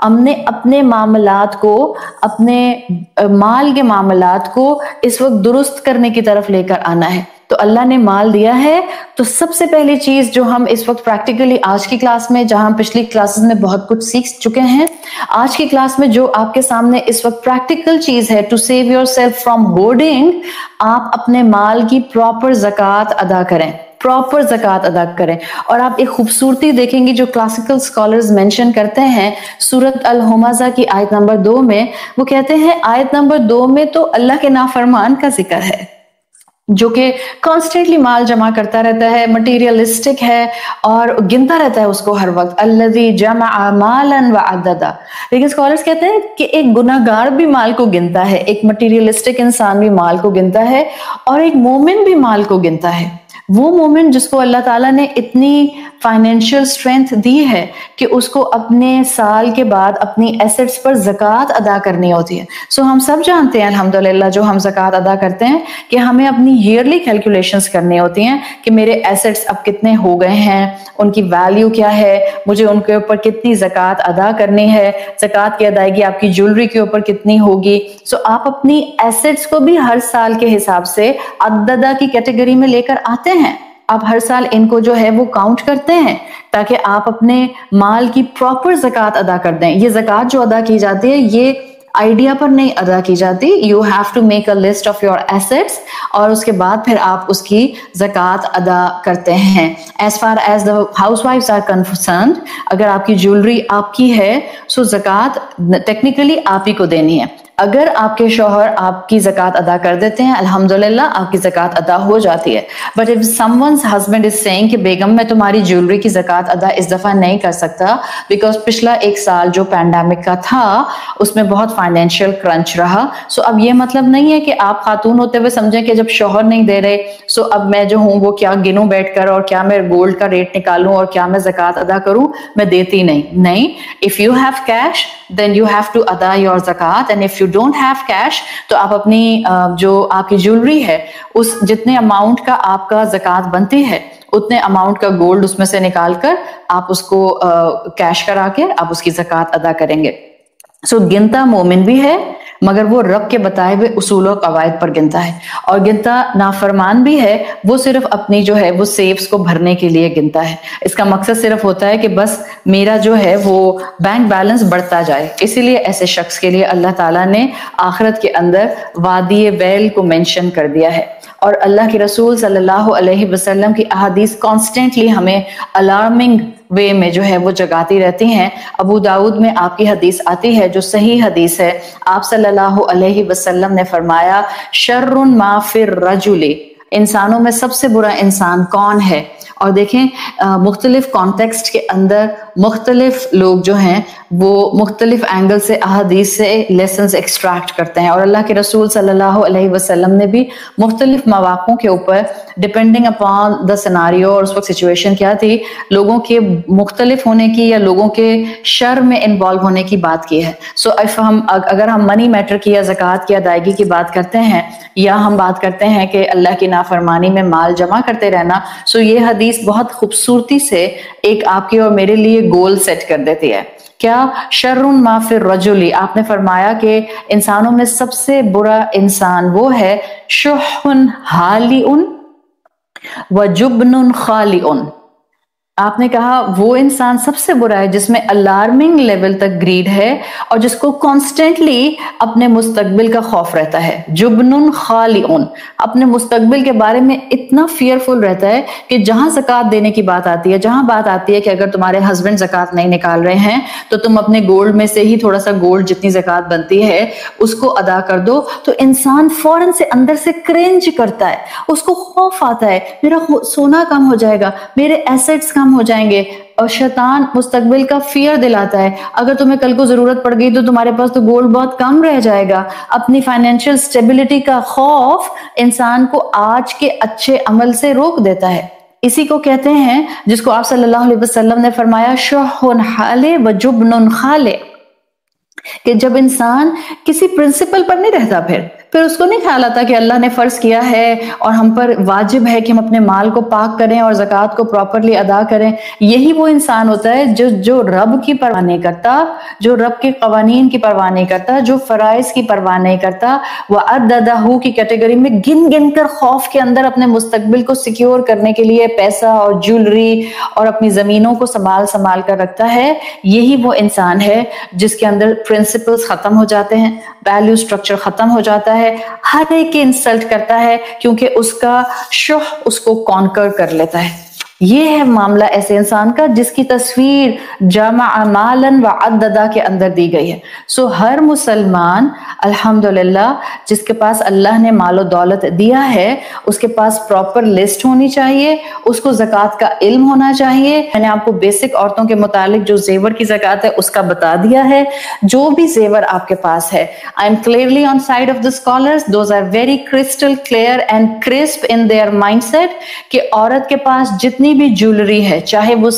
ہم نے اپنے معاملات کو، اپنے مال کے معاملات کو اس وقت درست کرنے کی طرف لے کر آنا ہے. تو اللہ نے مال دیا ہے، تو سب سے پہلی چیز جو ہم اس وقت پریکٹیکلی آج کی کلاس میں، جہاں پچھلی کلاسز میں بہت کچھ سیکھ چکے ہیں، آج کی کلاس میں جو آپ کے سامنے اس وقت پریکٹیکل چیز ہے to save yourself from hoarding, آپ اپنے مال کی پراپر زکوٰۃ ادا کریں، پراپر زکوٰۃ ادا کریں. اور آپ ایک خوبصورتی دیکھیں گی جو کلاسیکل اسکالرز مینشن کرتے ہیں سورۃ الہمزہ کی آیت نمبر 2 میں. وہ کہتے ہیں آیت نمبر 2 میں تو اللہ کے نافرمان کا ذکر ہے جو کہ کانسٹنٹلی مال جمع کرتا رہتا ہے، مٹیریلسٹک ہے اور گنتا رہتا ہے اس کو ہر وقت، الذی جمع مالا وعددا. لیکن اسکالرز کہتے ہیں کہ ایک گناہ گار بھی مال کو گنتا ہے، ایک مٹیریلسٹک انسان بھی مال کو گنتا ہے، اور ایک مومن بھی مال کو گنتا ہے. وہ مومن جس کو اللہ تعالیٰ نے اتنی فائنینشیل اسٹرینتھ دی ہے کہ اس کو اپنے سال کے بعد اپنی ایسٹس پر زکوٰۃ ادا کرنی ہوتی ہے. سو ہم سب جانتے ہیں الحمدللہ جو ہم زکوٰۃ ادا کرتے ہیں کہ ہمیں اپنی ایئرلی کیلکولیشنز کرنی ہوتی ہیں کہ میرے ایسٹس اب کتنے ہو گئے ہیں، ان کی ویلیو کیا ہے، مجھے ان کے اوپر کتنی زکوٰۃ ادا کرنی ہے، زکوٰۃ کی ادائیگی آپ کی جیولری کے اوپر کتنی ہوگی. سو آپ اپنی ایسٹس کو بھی ہر سال کے حساب سے عددہ کی کیٹیگری میں لے کر آتے ہیں. آپ ہر سال ان کو جو ہے وہ کاؤنٹ کرتے ہیں تاکہ آپ اپنے مال کی پراپر زکوٰۃ ادا کر دیں. یہ زکوٰۃ جو ادا کی جاتی ہے یہ آئیڈیا پر نہیں ادا کی جاتی. You have to make a list of your assets اور اس کے بعد پھر آپ اس کی زکوٰۃ ادا کرتے ہیں. ایز فار ایز دا ہاؤس وائفز آر کنسرنڈ، اگر آپ کی جیولری آپ کی ہے سو زکوٰۃ ٹیکنیکلی آپ ہی کو دینی ہے. اگر آپ کے شوہر آپ کی زکوٰۃ ادا کر دیتے ہیں الحمدللہ آپ کی زکوٰۃ ادا ہو جاتی ہے. But if someone's husband is seeing کہ بیگم میں تمہاری جیولری کی زکوٰۃ ادا اس دفعہ نہیں کر سکتا بیکاز پچھلا ایک سال جو پینڈیمک کا تھا اس میں بہت فائنینشیل کرنچ رہا، سو اب یہ مطلب نہیں ہے کہ آپ خاتون ہوتے ہوئے سمجھیں کہ جب شوہر نہیں دے رہے سو اب میں جو ہوں وہ کیا گنوں بیٹھ کر اور کیا میں گولڈ کا ریٹ نکالوں اور کیا میں زکوٰۃ ادا کروں، میں دیتی نہیں. If you have cash then you have to ادا your زکوٰۃ and if you don't have cash تو آپ اپنی جو آپ کی جیولری ہے اس جتنے اماؤنٹ کا آپ کا زکوٰۃ بنتی ہے اتنے اماؤنٹ کا گولڈ اس میں سے نکال کر آپ اس کو کیش کرا کے آپ اس کی زکوٰۃ ادا کریں گے. سو گنتا مومن بھی ہے مگر وہ رب کے بتائے ہوئے اصول و قواعد پر گنتا ہے، اور گنتا نافرمان بھی ہے، وہ صرف اپنی جو ہے وہ سیفز کو بھرنے کے لیے گنتا ہے. اس کا مقصد صرف ہوتا ہے کہ بس میرا جو ہے وہ بینک بیلنس بڑھتا جائے. اسی لیے ایسے شخص کے لیے اللہ تعالیٰ نے آخرت کے اندر وادی ویل کو مینشن کر دیا ہے. اور اللہ کے رسول صلی اللہ علیہ وسلم کی احادیث کانسٹنٹلی ہمیں الارمنگ وے میں جو ہے وہ جگاتی رہتی ہیں. ابو داؤد میں آپ کی حدیث آتی ہے جو صحیح حدیث ہے، آپ صلی اللہ علیہ وسلم نے فرمایا شر ما فی الرجل، انسانوں میں سب سے برا انسان کون ہے. اور دیکھیں مختلف کانٹیکسٹ کے اندر مختلف لوگ جو ہیں وہ مختلف اینگل سے احادیث سے لیسنز ایکسٹریکٹ کرتے ہیں، اور اللہ کے رسول صلی اللہ علیہ وسلم نے بھی مختلف مواقعوں کے اوپر ڈپینڈنگ اپان دا سیناریو اور اس وقت سچویشن کیا تھی لوگوں کے مختلف ہونے کی یا لوگوں کے شر میں انوالو ہونے کی بات کی ہے. سو اگر ہم منی میٹر کی یا زکوٰۃ کی ادائیگی کی بات کرتے ہیں یا ہم بات کرتے ہیں کہ اللہ کی نافرمانی میں مال جمع کرتے رہنا، سو یہ حدیث بہت خوبصورتی سے ایک آپ کے اور میرے لیے گول سیٹ کر دیتی ہے. کیا شر ما فی الرجل، آپ نے فرمایا کہ انسانوں میں سب سے برا انسان وہ ہے شح حالی وجبن خالی. آپ نے کہا وہ انسان سب سے برا ہے جس میں الارمنگ لیول تک گریڈ ہے اور جس کو کانسٹنٹلی اپنے مستقبل کا خوف رہتا ہے. جبن خالی، اپنے مستقبل کے بارے میں اتنا فیئرفل رہتا ہے کہ جہاں زکوٰۃ دینے کی بات آتی ہے، جہاں بات آتی ہے کہ اگر تمہارے ہسبینڈ زکوٰۃ نہیں نکال رہے ہیں تو تم اپنے گولڈ میں سے ہی تھوڑا سا گولڈ جتنی زکوٰۃ بنتی ہے اس کو ادا کر دو، تو انسان فوراً سے اندر سے کرنج کرتا ہے، اس کو خوف آتا ہے میرا سونا کم ہو جائے گا، میرے ایسٹس کم ہو جائیں گے. اور شیطان مستقبل کا فیئر دلاتا ہے، اگر تمہیں کل کو ضرورت پڑ گئی تو تمہارے پاس تو گولڈ بہت کم رہ جائے گا. اپنی فائنینشیل سٹیبلٹی کا خوف انسان کو آج کے اچھے عمل سے روک دیتا ہے. اسی کو کہتے ہیں جس کو آپ صلی اللہ علیہ وسلم نے فرمایا شح حالے و جبن خالے، کہ جب انسان کسی پرنسپل پر نہیں رہتا، پھر پھر اس کو نہیں خیال آتا کہ اللہ نے فرض کیا ہے اور ہم پر واجب ہے کہ ہم اپنے مال کو پاک کریں اور زکوٰۃ کو پراپرلی ادا کریں. یہی وہ انسان ہوتا ہے جو رب کی پرواہ نہیں کرتا، جو رب کے قوانین کی پرواہ نہیں کرتا، جو فرائض کی پرواہ نہیں کرتا. وَأَدَّدَهُ کی کیٹیگری میں گن گن کر خوف کے اندر اپنے مستقبل کو سیکیور کرنے کے لیے پیسہ اور جولری اور اپنی زمینوں کو سنبھال کر رکھتا ہے. یہی وہ انسان ہے جس کے اندر پرنسپلز ختم ہو جاتے ہیں، ویلیو سٹرکچر ختم ہو جاتا ہے، ہر ایک کی انسلٹ کرتا ہے کیونکہ اس کا شح اس کو کانکر کر لیتا ہے. یہ ہے معاملہ ایسے انسان کا جس کی تصویر جمع مالاً وعددا کے اندر دی گئی ہے. سو ہر مسلمان الحمدللہ جس کے پاس اللہ نے مال و دولت دیا ہے اس کے پاس پراپر لسٹ ہونی چاہیے، اس کو زکوٰۃ کا علم ہونا چاہیے. میں نے آپ کو بیسک عورتوں کے متعلق جو زیور کی زکوٰۃ ہے اس کا بتا دیا ہے. جو بھی زیور آپ کے پاس ہے، I am clearly on side of the scholars, those are very crystal clear and crisp in their mindset کہ عورت کے پاس جتنی بھی جولری ہے، چاہے وہ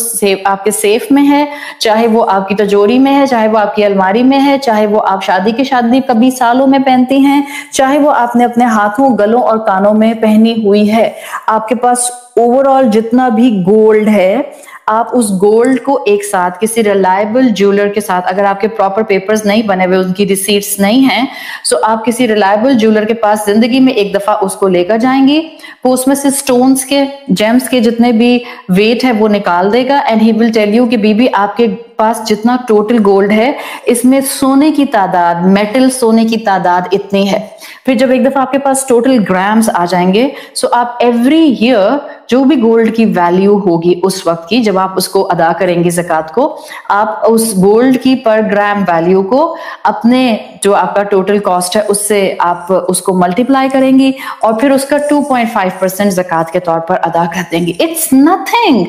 آپ کے سیف میں ہے، چاہے وہ آپ کی تجوری میں ہے، چاہے وہ آپ کی الماری میں ہے، چاہے وہ آپ شادی کبھی سالوں میں پہنتی ہیں، چاہے وہ آپ نے اپنے ہاتھوں، گلوں اور کانوں میں پہنی ہوئی ہے، آپ کے پاس اوور آل جتنا بھی گولڈ ہے، آپ اس گولڈ کو ایک ساتھ کسی ریلائبل جیولر کے ساتھ، اگر آپ کے پراپر پیپرز نہیں بنے ہوئے، ان کی ریسیٹس نہیں ہیں، سو آپ کسی ریلائبل جیولر کے پاس زندگی میں ایک دفعہ اس کو لے کر جائیں گی، وہ اس میں سے سٹونز کے، جیمز کے جتنے بھی ویٹ ہے وہ نکال دے گا and he will tell you کہ بی بی آپ کے پاس جتنا ٹوٹل گولڈ ہے اس میں سونے کی تعداد، میٹل سونے کی تعداد اتنی ہے. پھر جب ایک دفعہ آپ کے پاس ٹوٹل گرامز آ جائیں گے، سو آپ ایوری ایئر جو بھی گولڈ کی ویلیو ہوگی اس وقت کی، جب آپ اس کو ادا کریں گی زکوٰۃ کو، آپ اس گولڈ کی پر گرام ویلیو کو اپنے جو آپ کا ٹوٹل کاسٹ ہے اس سے آپ اس کو ملٹیپلائی کریں گی اور پھر اس کا 2.5% زکوٰۃ کے طور پر ادا کر دیں گی. It's nothing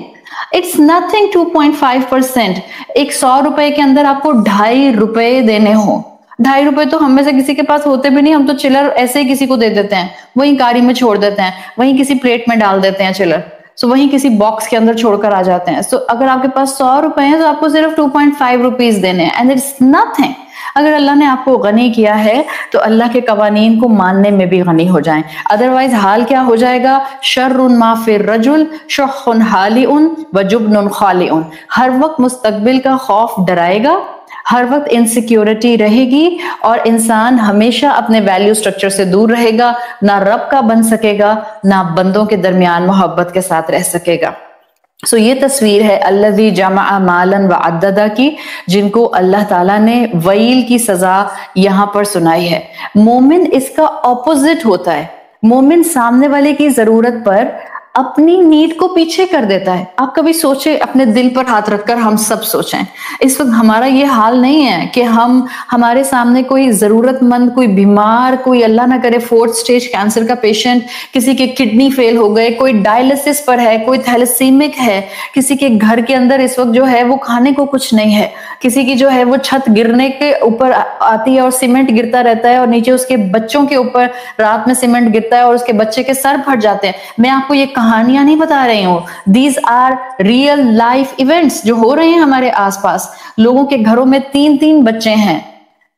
2.5%. ایک 100 روپے کے اندر آپ کو 2.5 روپے دینے ہوں. 2.5 روپے تو ہم میں سے کسی کے پاس ہوتے بھی نہیں، ہم تو چلر ایسے ہی کسی کو دے دیتے ہیں، وہیں کاری میں چھوڑ دیتے ہیں، وہیں کسی پلیٹ میں ڈال دیتے ہیں چلر، سو وہیں کسی باکس کے اندر چھوڑ کر آ جاتے ہیں. سو اگر آپ کے پاس 100 روپے ہیں تو آپ کو صرف 2.5 روپیز دینے ہیں اینڈ اٹس نتھنگ. اگر اللہ نے آپ کو غنی کیا ہے تو اللہ کے قوانین کو ماننے میں بھی غنی ہو جائیں. ادروائز حال کیا ہو جائے گا؟ شر ما فی الرجل شح حالئ وجبن خالئ. ہر وقت مستقبل کا خوف ڈرائے گا، ہر وقت انسیکیورٹی رہے گی اور انسان ہمیشہ اپنے ویلیو سٹرکچر سے دور رہے گا، نہ رب کا بن سکے گا، نہ بندوں کے درمیان محبت کے ساتھ رہ سکے گا. سو یہ تصویر ہے الذی جمع مالا وعددا کی، جن کو اللہ تعالیٰ نے ویل کی سزا یہاں پر سنائی ہے. مومن اس کا اپوزٹ ہوتا ہے. مومن سامنے والے کی ضرورت پر اپنی نیڈ کو پیچھے کر دیتا ہے. آپ کبھی سوچیں، اپنے دل پر ہاتھ رکھ کر ہم سب سوچیں، اس وقت ہمارا یہ حال نہیں ہے کہ ہمارے سامنے کوئی ضرورت مند، کوئی بیمار، کوئی اللہ نہ کرے 4th stage کینسر کا پیشنٹ، کسی کے کڈنی فیل ہو گئے، کوئی ڈائلسس پر ہے، کوئی تھیلیسیمک ہے، کسی کے گھر کے اندر اس وقت جو ہے وہ کھانے کو کچھ نہیں ہے، کسی کی جو ہے وہ چھت گرنے کے اوپر آتی ہے اور سیمنٹ گرتا رہتا ہے اور نیچے اس کے بچوں کے اوپر رات میں سیمنٹ گرتا ہے اور اس کے بچے کے سر پھٹ جاتے ہیں. میں آپ کو یہ کہانیاں نہیں بتا رہی ہوں، these are real life events جو ہو رہے ہیں ہمارے آس پاس. لوگوں کے گھروں میں 3 بچے ہیں.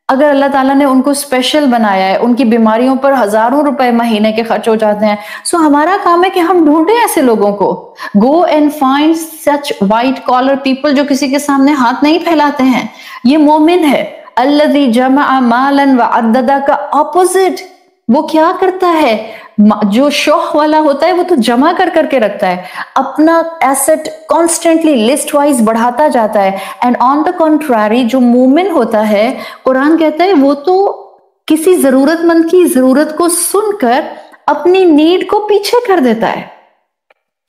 اگر اللہ تعالیٰ نے ان کو اسپیشل بنایا ہے، ان کی بیماریوں پر ہزاروں روپے مہینے کے خرچ ہو جاتے ہیں، سو ہمارا کام ہے کہ ہم ڈھونڈیں ایسے لوگوں کو. Go and find such white collar people جو کسی کے سامنے ہاتھ نہیں پھیلاتے ہیں. یہ مومن ہے. الذی جمع مالا وعددا کا اپوزٹ وہ کیا کرتا ہے؟ جو شوق والا ہوتا ہے وہ تو جمع کر کے رکھتا ہے، اپنا ایسٹ کانسٹنٹلی لسٹ وائز بڑھاتا جاتا ہے. اینڈ آن دا کنٹراری جو مومن ہوتا ہے، قرآن کہتا ہے وہ تو کسی ضرورت مند کی ضرورت کو سن کر اپنی نیڈ کو پیچھے کر دیتا ہے.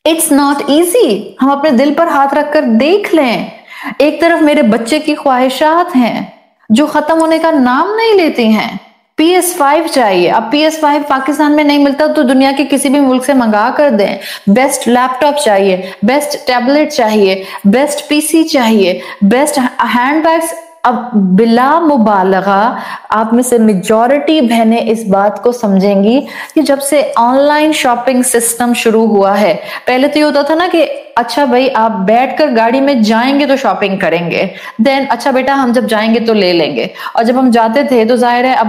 It's not easy. ہم اپنے دل پر ہاتھ رکھ کر دیکھ لیں. ایک طرف میرے بچے کی خواہشات ہیں جو ختم ہونے کا نام نہیں لیتی ہیں. PS5 چاہیے. اب PS5 پاکستان میں نہیں ملتا تو دنیا کے کسی بھی ملک سے منگا کر دیں. بیسٹ لیپ ٹاپ چاہیے، بیسٹ ٹیبلٹ چاہیے، بیسٹ PC چاہیے، بیسٹ ہینڈ بیگز. اب بلا مبالغہ آپ میں سے میجورٹی بہنیں اس بات کو سمجھیں گی کہ جب سے آن لائن شاپنگ سسٹم شروع ہوا ہے، پہلے تو یہ ہوتا تھا نا کہ اچھا بھائی آپ بیٹھ کر گاڑی میں جائیں گے تو شاپنگ کریں گے، دین اچھا بیٹا ہم جب جائیں گے تو لے لیں گے. اور جب ہم جاتے تھے تو ظاہر ہے اب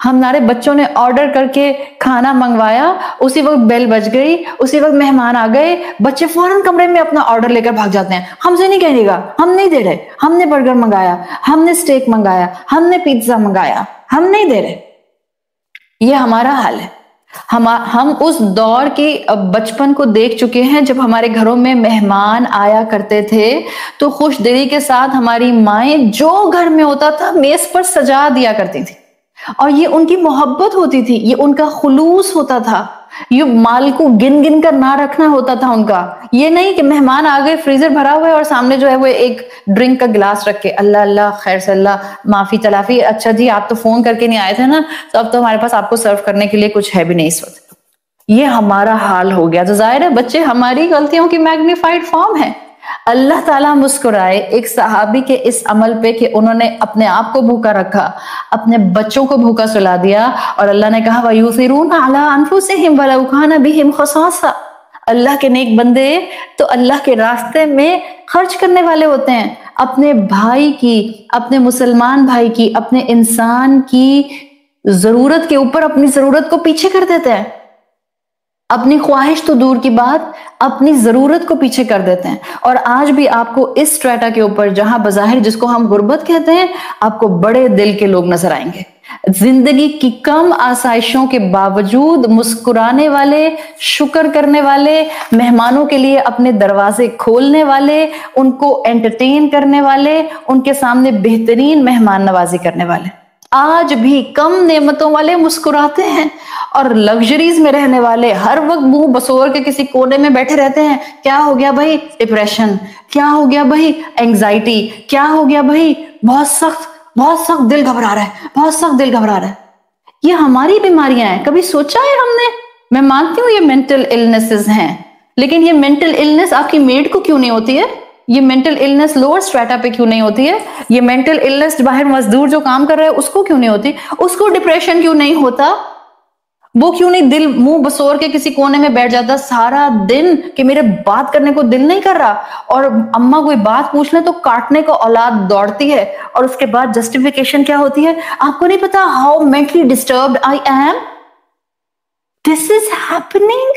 ہمارے بچوں نے آرڈر کر کے کھانا منگوایا، اسی وقت بیل بج گئی، اسی وقت مہمان آ گئے، بچے فوراً کمرے میں اپنا آرڈر لے کر بھاگ جاتے ہیں. ہم سے نہیں کہنے گا، ہم نہیں دے رہے، ہم نے برگر منگایا، ہم نے اسٹیک منگایا، ہم نے پیزا منگایا، ہم نہیں دے رہے. یہ ہمارا حال ہے. ہم اس دور کی بچپن کو دیکھ چکے ہیں جب ہمارے گھروں میں مہمان آیا کرتے تھے تو خوش دلی کے ساتھ ہماری مائیں جو گھر میں ہوتا تھا میز پر سجا دیا کرتی تھی، اور یہ ان کی محبت ہوتی تھی، یہ ان کا خلوص ہوتا تھا. یہ مال کو گن گن کر نہ رکھنا ہوتا تھا ان کا. یہ نہیں کہ مہمان آ گئے، فریزر بھرا ہوا ہے اور سامنے جو ہے وہ ایک ڈرنک کا گلاس رکھ کے اللہ اللہ خیر سے اللہ معافی تلافی، اچھا جی آپ تو فون کر کے نہیں آئے تھے نا، تو اب تو ہمارے پاس آپ کو سرو کرنے کے لیے کچھ ہے بھی نہیں اس وقت. یہ ہمارا حال ہو گیا. تو ظاہر ہے بچے ہماری غلطیوں کی میگنیفائڈ فارم ہے. اللہ تعالیٰ مسکرائے ایک صحابی کے اس عمل پہ کہ انہوں نے اپنے آپ کو بھوکا رکھا، اپنے بچوں کو بھوکا سلا دیا، اور اللہ نے کہا وَيُؤْثِرُونَ عَلَىٰ أَنفُسِهِمْ وَلَوْ كَانَ بِهِمْ خَصَاصَةٌ. اللہ کے نیک بندے تو اللہ کے راستے میں خرچ کرنے والے ہوتے ہیں، اپنے بھائی کی، اپنے مسلمان بھائی کی، اپنے انسان کی ضرورت کے اوپر اپنی ضرورت کو پیچھے کر دیتے ہیں. اپنی خواہش تو دور کی بات، اپنی ضرورت کو پیچھے کر دیتے ہیں. اور آج بھی آپ کو اس سٹریٹا کے اوپر جہاں بظاہر جس کو ہم غربت کہتے ہیں، آپ کو بڑے دل کے لوگ نظر آئیں گے. زندگی کی کم آسائشوں کے باوجود مسکرانے والے، شکر کرنے والے، مہمانوں کے لیے اپنے دروازے کھولنے والے، ان کو انٹرٹین کرنے والے، ان کے سامنے بہترین مہمان نوازی کرنے والے. آج بھی کم نعمتوں والے مسکراتے ہیں، اور لگژریز میں رہنے والے ہر وقت منہ بسور کے کسی کونے میں بیٹھے رہتے ہیں. کیا ہو گیا بھائی؟ ڈپریشن. کیا ہو گیا بھائی؟ اینگزائٹی. کیا ہو گیا بھائی؟ بہت سخت دل گھبرا رہا ہے، بہت سخت دل گھبرا رہا ہے. یہ ہماری بیماریاں ہیں. کبھی سوچا ہے ہم نے؟ میں مانتی ہوں یہ مینٹل النیسز ہیں، لیکن یہ مینٹل النس آپ کی میڈ کو کیوں نہیں ہوتی ہے؟ یہ مینٹل النس لوور سٹریٹا پہ کیوں نہیں ہوتی ہے؟ یہ مینٹل النس باہر مزدور جو کام کر رہا ہے اس کو کیوں نہیں ہوتی؟ اس کو ڈپریشن کیوں نہیں ہوتا؟ وہ کیوں نہیں دل منہ بسور کے کسی کونے میں بیٹھ جاتا سارا دن کہ میرے بات کرنے کو دل نہیں کر رہا، اور اماں کوئی بات پوچھ لیں تو کاٹنے کو اولاد دوڑتی ہے، اور اس کے بعد جسٹیفیکیشن کیا ہوتی ہے؟ آپ کو نہیں پتا how mentally disturbed I am. This is happening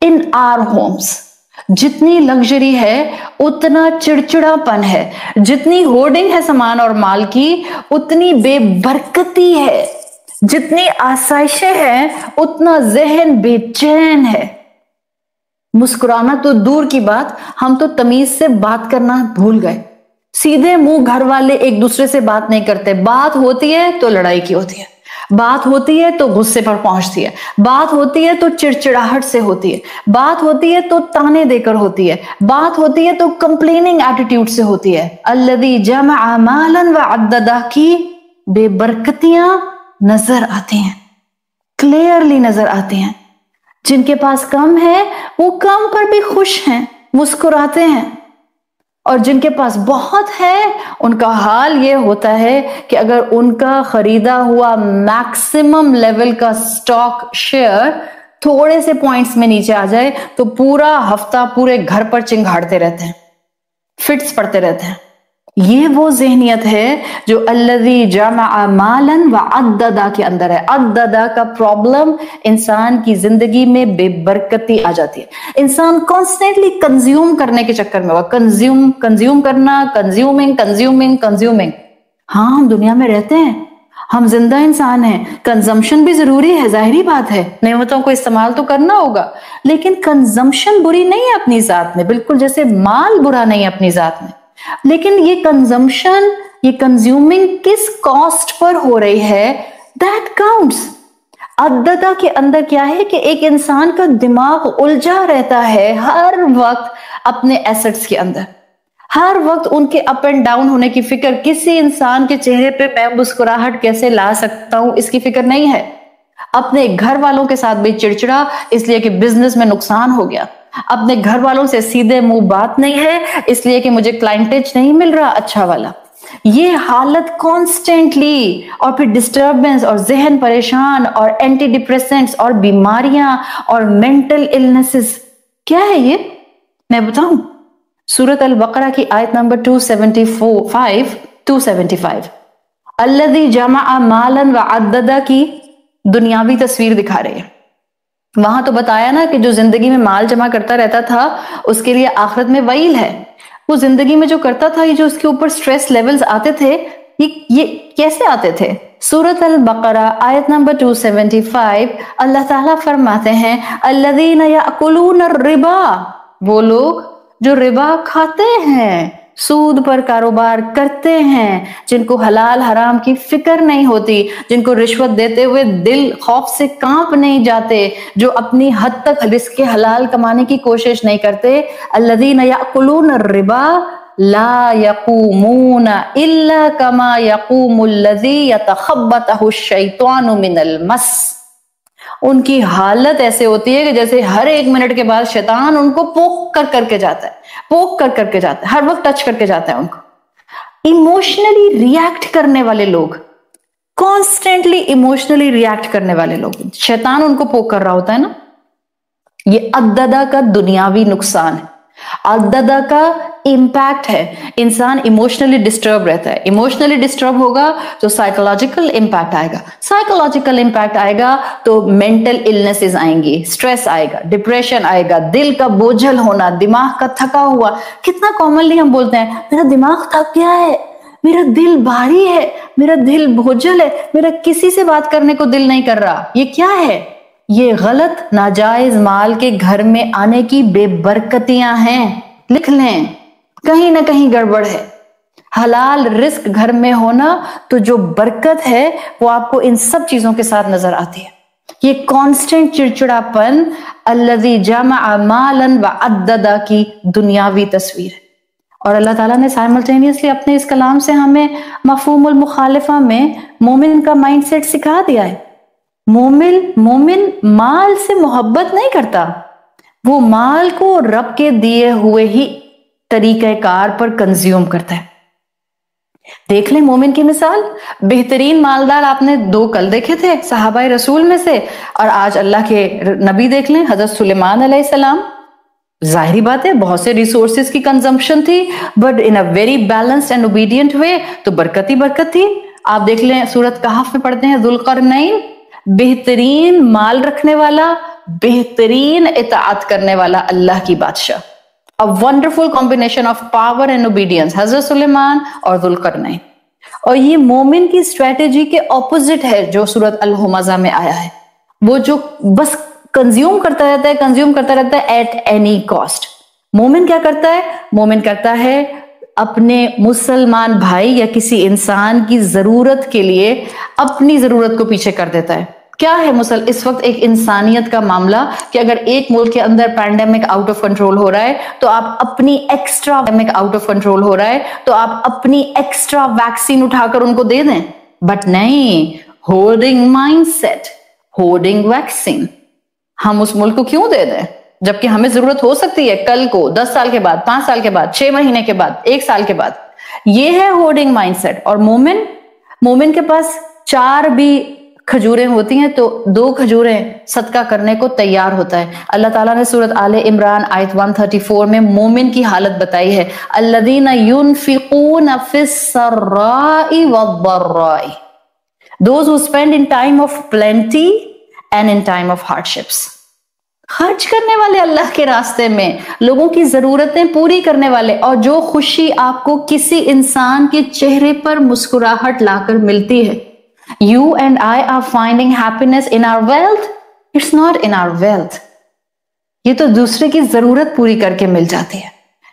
in our homes. جتنی لگژری ہے اتنا چڑچڑا پن ہے، جتنی ہورڈنگ ہے سامان اور مال کی اتنی بے برکتی ہے، جتنی آسائشیں ہیں اتنا ذہن بے چین ہے. مسکرانا تو دور کی بات، ہم تو تمیز سے بات کرنا بھول گئے. سیدھے منہ گھر والے ایک دوسرے سے بات نہیں کرتے. بات ہوتی ہے تو لڑائی کی ہوتی ہے، بات ہوتی ہے تو غصے پر پہنچتی ہے، بات ہوتی ہے تو چڑچڑاہٹ سے ہوتی ہے، بات ہوتی ہے تو تانے دے کر ہوتی ہے، بات ہوتی ہے تو کمپلیننگ ایٹیٹیوڈ سے ہوتی ہے. الذی جمع مالا وعددہ کی بے برکتیاں نظر آتی ہیں، کلیئرلی نظر آتی ہیں. جن کے پاس کم ہے وہ کم پر بھی خوش ہیں، مسکراتے ہیں، اور جن کے پاس بہت ہے ان کا حال یہ ہوتا ہے کہ اگر ان کا خریدا ہوا میکسیمم لیول کا سٹاک شیئر تھوڑے سے پوائنٹس میں نیچے آ جائے تو پورا ہفتہ پورے گھر پر چنگھاڑتے رہتے ہیں، فٹس پڑتے رہتے ہیں. یہ وہ ذہنیت ہے جو الذی جمع مالا وعددہ کے اندر ہے. عددہ کا پرابلم انسان کی زندگی میں بے برکتی آ جاتی ہے. انسان کانسٹنٹلی کنزیوم کرنے کے چکر میں ہوگا، کنزیوم کرنا، کنزیومنگ. ہاں ہم دنیا میں رہتے ہیں، ہم زندہ انسان ہیں، کنزمپشن بھی ضروری ہے، ظاہری بات ہے، نعمتوں کو استعمال تو کرنا ہوگا، لیکن کنزمپشن بری نہیں ہے اپنی ذات میں، بالکل جیسے مال برا نہیں ہے اپنی ذات میں. لیکن یہ کنزمپشن، یہ کنزیومنگ کس کاسٹ پر ہو رہی ہے، دیٹ کاؤنٹس. عددہ کے اندر کیا ہے کہ ایک انسان کا دماغ الجھا رہتا ہے ہر وقت اپنے ایسٹس کے اندر، ہر وقت ان کے اپ اینڈ ڈاؤن ہونے کی فکر. کسی انسان کے چہرے پہ میں مسکراہٹ کیسے لا سکتا ہوں اس کی فکر نہیں ہے. اپنے گھر والوں کے ساتھ بھی چڑچڑا اس لیے کہ بزنس میں نقصان ہو گیا، اپنے گھر والوں سے سیدھے منہ بات نہیں ہے اس لیے کہ مجھے کلائنٹیج نہیں مل رہا اچھا والا. یہ حالت کانسٹنٹلی، اور پھر ڈسٹربنس اور ذہن پریشان اور اینٹی ڈپریسنٹس اور بیماریاں اور مینٹل النسز. کیا ہے یہ؟ میں بتاؤں. سورۃ البقرہ کی آیت نمبر 275 الذی جمع مالا وعددہ کی دنیاوی تصویر دکھا رہی ہے. وہاں تو بتایا نا کہ جو زندگی میں مال جمع کرتا رہتا تھا اس کے لیے آخرت میں ویل ہے. وہ زندگی میں جو کرتا تھا، یہ جو اس کے اوپر سٹریس لیولز آتے تھے، یہ کیسے آتے تھے؟ سورۃ البقرہ آیت نمبر 275 اللہ تعالیٰ فرماتے ہیں الذین یأکلون الربا، وہ لوگ جو ربا کھاتے ہیں، سود پر کاروبار کرتے ہیں، جن کو حلال حرام کی فکر نہیں ہوتی، جن کو رشوت دیتے ہوئے دل خوف سے کانپ نہیں جاتے، جو اپنی حد تک رزق حلال کمانے کی کوشش نہیں کرتے. الذین یأکلون الربا لا یقومون الا کما یقوم الذی یتخبطہ الشیطان من المس. ان کی حالت ایسے ہوتی ہے کہ جیسے ہر 1 منٹ کے بعد شیطان ان کو پوک کر کے جاتا ہے، ہر وقت ٹچ کر کے جاتا ہے ان کو. ایموشنلی ریاکٹ کرنے والے لوگ، کانسٹنٹلی ایموشنلی ریاکٹ کرنے والے لوگ، شیطان ان کو پوک کر رہا ہوتا ہے نا. یہ عددہ کا دنیاوی نقصان ہے، عددہ کا امپیکٹ ہے. انسان ایموشنلی ڈسٹرب رہتا ہے، ایموشنلی ڈسٹرب ہوگا تو سائیکولوجیکل امپیکٹ آئے گا، سائیکولوجیکل امپیکٹ آئے گا تو مینٹل النیسز آئیں گی، سٹریس آئے گا، ڈپریشن آئے گا، دل کا بوجھل ہونا، دماغ کا تھکا ہوا. کتنا کامنلی ہم بولتے ہیں میرا دماغ تھک گیا ہے، میرا دل بھاری ہے، میرا دل بوجھل ہے، میرا کسی سے بات کرنے کو دل نہیں کر رہا. یہ کیا ہے؟ یہ غلط ناجائز مال کے گھر میں آنے کی بے برکتیاں ہیں. لکھ لیں، کہیں نہ کہیں گڑبڑ ہے. حلال رزق گھر میں ہونا تو جو برکت ہے وہ آپ کو ان سب چیزوں کے ساتھ نظر آتی ہے. یہ کانسٹنٹ چڑچڑاپن الذی جمع مالا وعددا کی دنیاوی تصویر ہے. اور اللہ تعالیٰ نے سائملٹینیسلی اپنے اس کلام سے ہمیں مفہوم المخالفہ میں مومن کا مائنڈ سیٹ سکھا دیا ہے. مومن مال سے محبت نہیں کرتا، وہ مال کو رب کے دیے ہوئے ہی طریقہ کار پر کنزیوم کرتا ہے. دیکھ لیں مومن کی مثال. بہترین مالدار آپ نے 2 کل دیکھے تھے صحابہ رسول میں سے، اور آج اللہ کے نبی دیکھ لیں حضرت سلیمان علیہ السلام. ظاہری بات ہے بہت سے ریسورسز کی کنزمپشن تھی، but in a very balanced and obedient way, تو برکت ہی برکت تھی. آپ دیکھ لیں سورۃ کہف میں پڑھتے ہیں ذوالقرنین، بہترین مال رکھنے والا، بہترین اطاعت کرنے والا اللہ کی بادشاہ. A wonderful combination of power and obedience، حضرت سلیمان اور ذوالقرنین. اور یہ مومن کی اسٹریٹجی کے اپوزٹ ہے جو سورۃ الہمزہ میں آیا ہے. وہ جو بس کنزیوم کرتا رہتا ہے ایٹ اینی کاسٹ. مومن کیا کرتا ہے؟ مومن کرتا ہے اپنے مسلمان بھائی یا کسی انسان کی ضرورت کے لیے اپنی ضرورت کو پیچھے کر دیتا ہے. کیا ہے اس وقت ایک انسانیت کا معاملہ کہ اگر ایک ملک کے اندر پینڈیمک آؤٹ آف کنٹرول ہو رہا ہے تو آپ اپنی ایکسٹرا ویکسین اٹھا کر ان کو دے دیں. بٹ نہیں، holding mindset, holding vaccine. ہم اس ملک کو کیوں دے دیں جبکہ ہمیں ضرورت ہو سکتی ہے کل کو، 10 سال کے بعد، 5 سال کے بعد، 6 مہینے کے بعد، 1 سال کے بعد. یہ ہے ہولڈنگ مائنڈ سیٹ. اور مومن کے پاس 4 بھی کھجوریں ہوتی ہیں تو 2 کھجوریں صدقہ کرنے کو تیار ہوتا ہے. اللہ تعالیٰ نے سورۃ آل عمران آیت 134 میں مومن کی حالت بتائی ہے الذین ينفقون فی السراء والضراء، those who spend in time of plenty and in time of hardships. خرچ کرنے والے اللہ کے راستے میں، لوگوں کی ضرورتیں پوری کرنے والے. اور جو خوشی آپ کو کسی انسان کے چہرے پر مسکراہٹ لا کر ملتی ہے. You and I are finding happiness in our wealth. It's not in our wealth. یہ تو دوسرے کی ضرورت پوری کر کے مل جاتی ہے.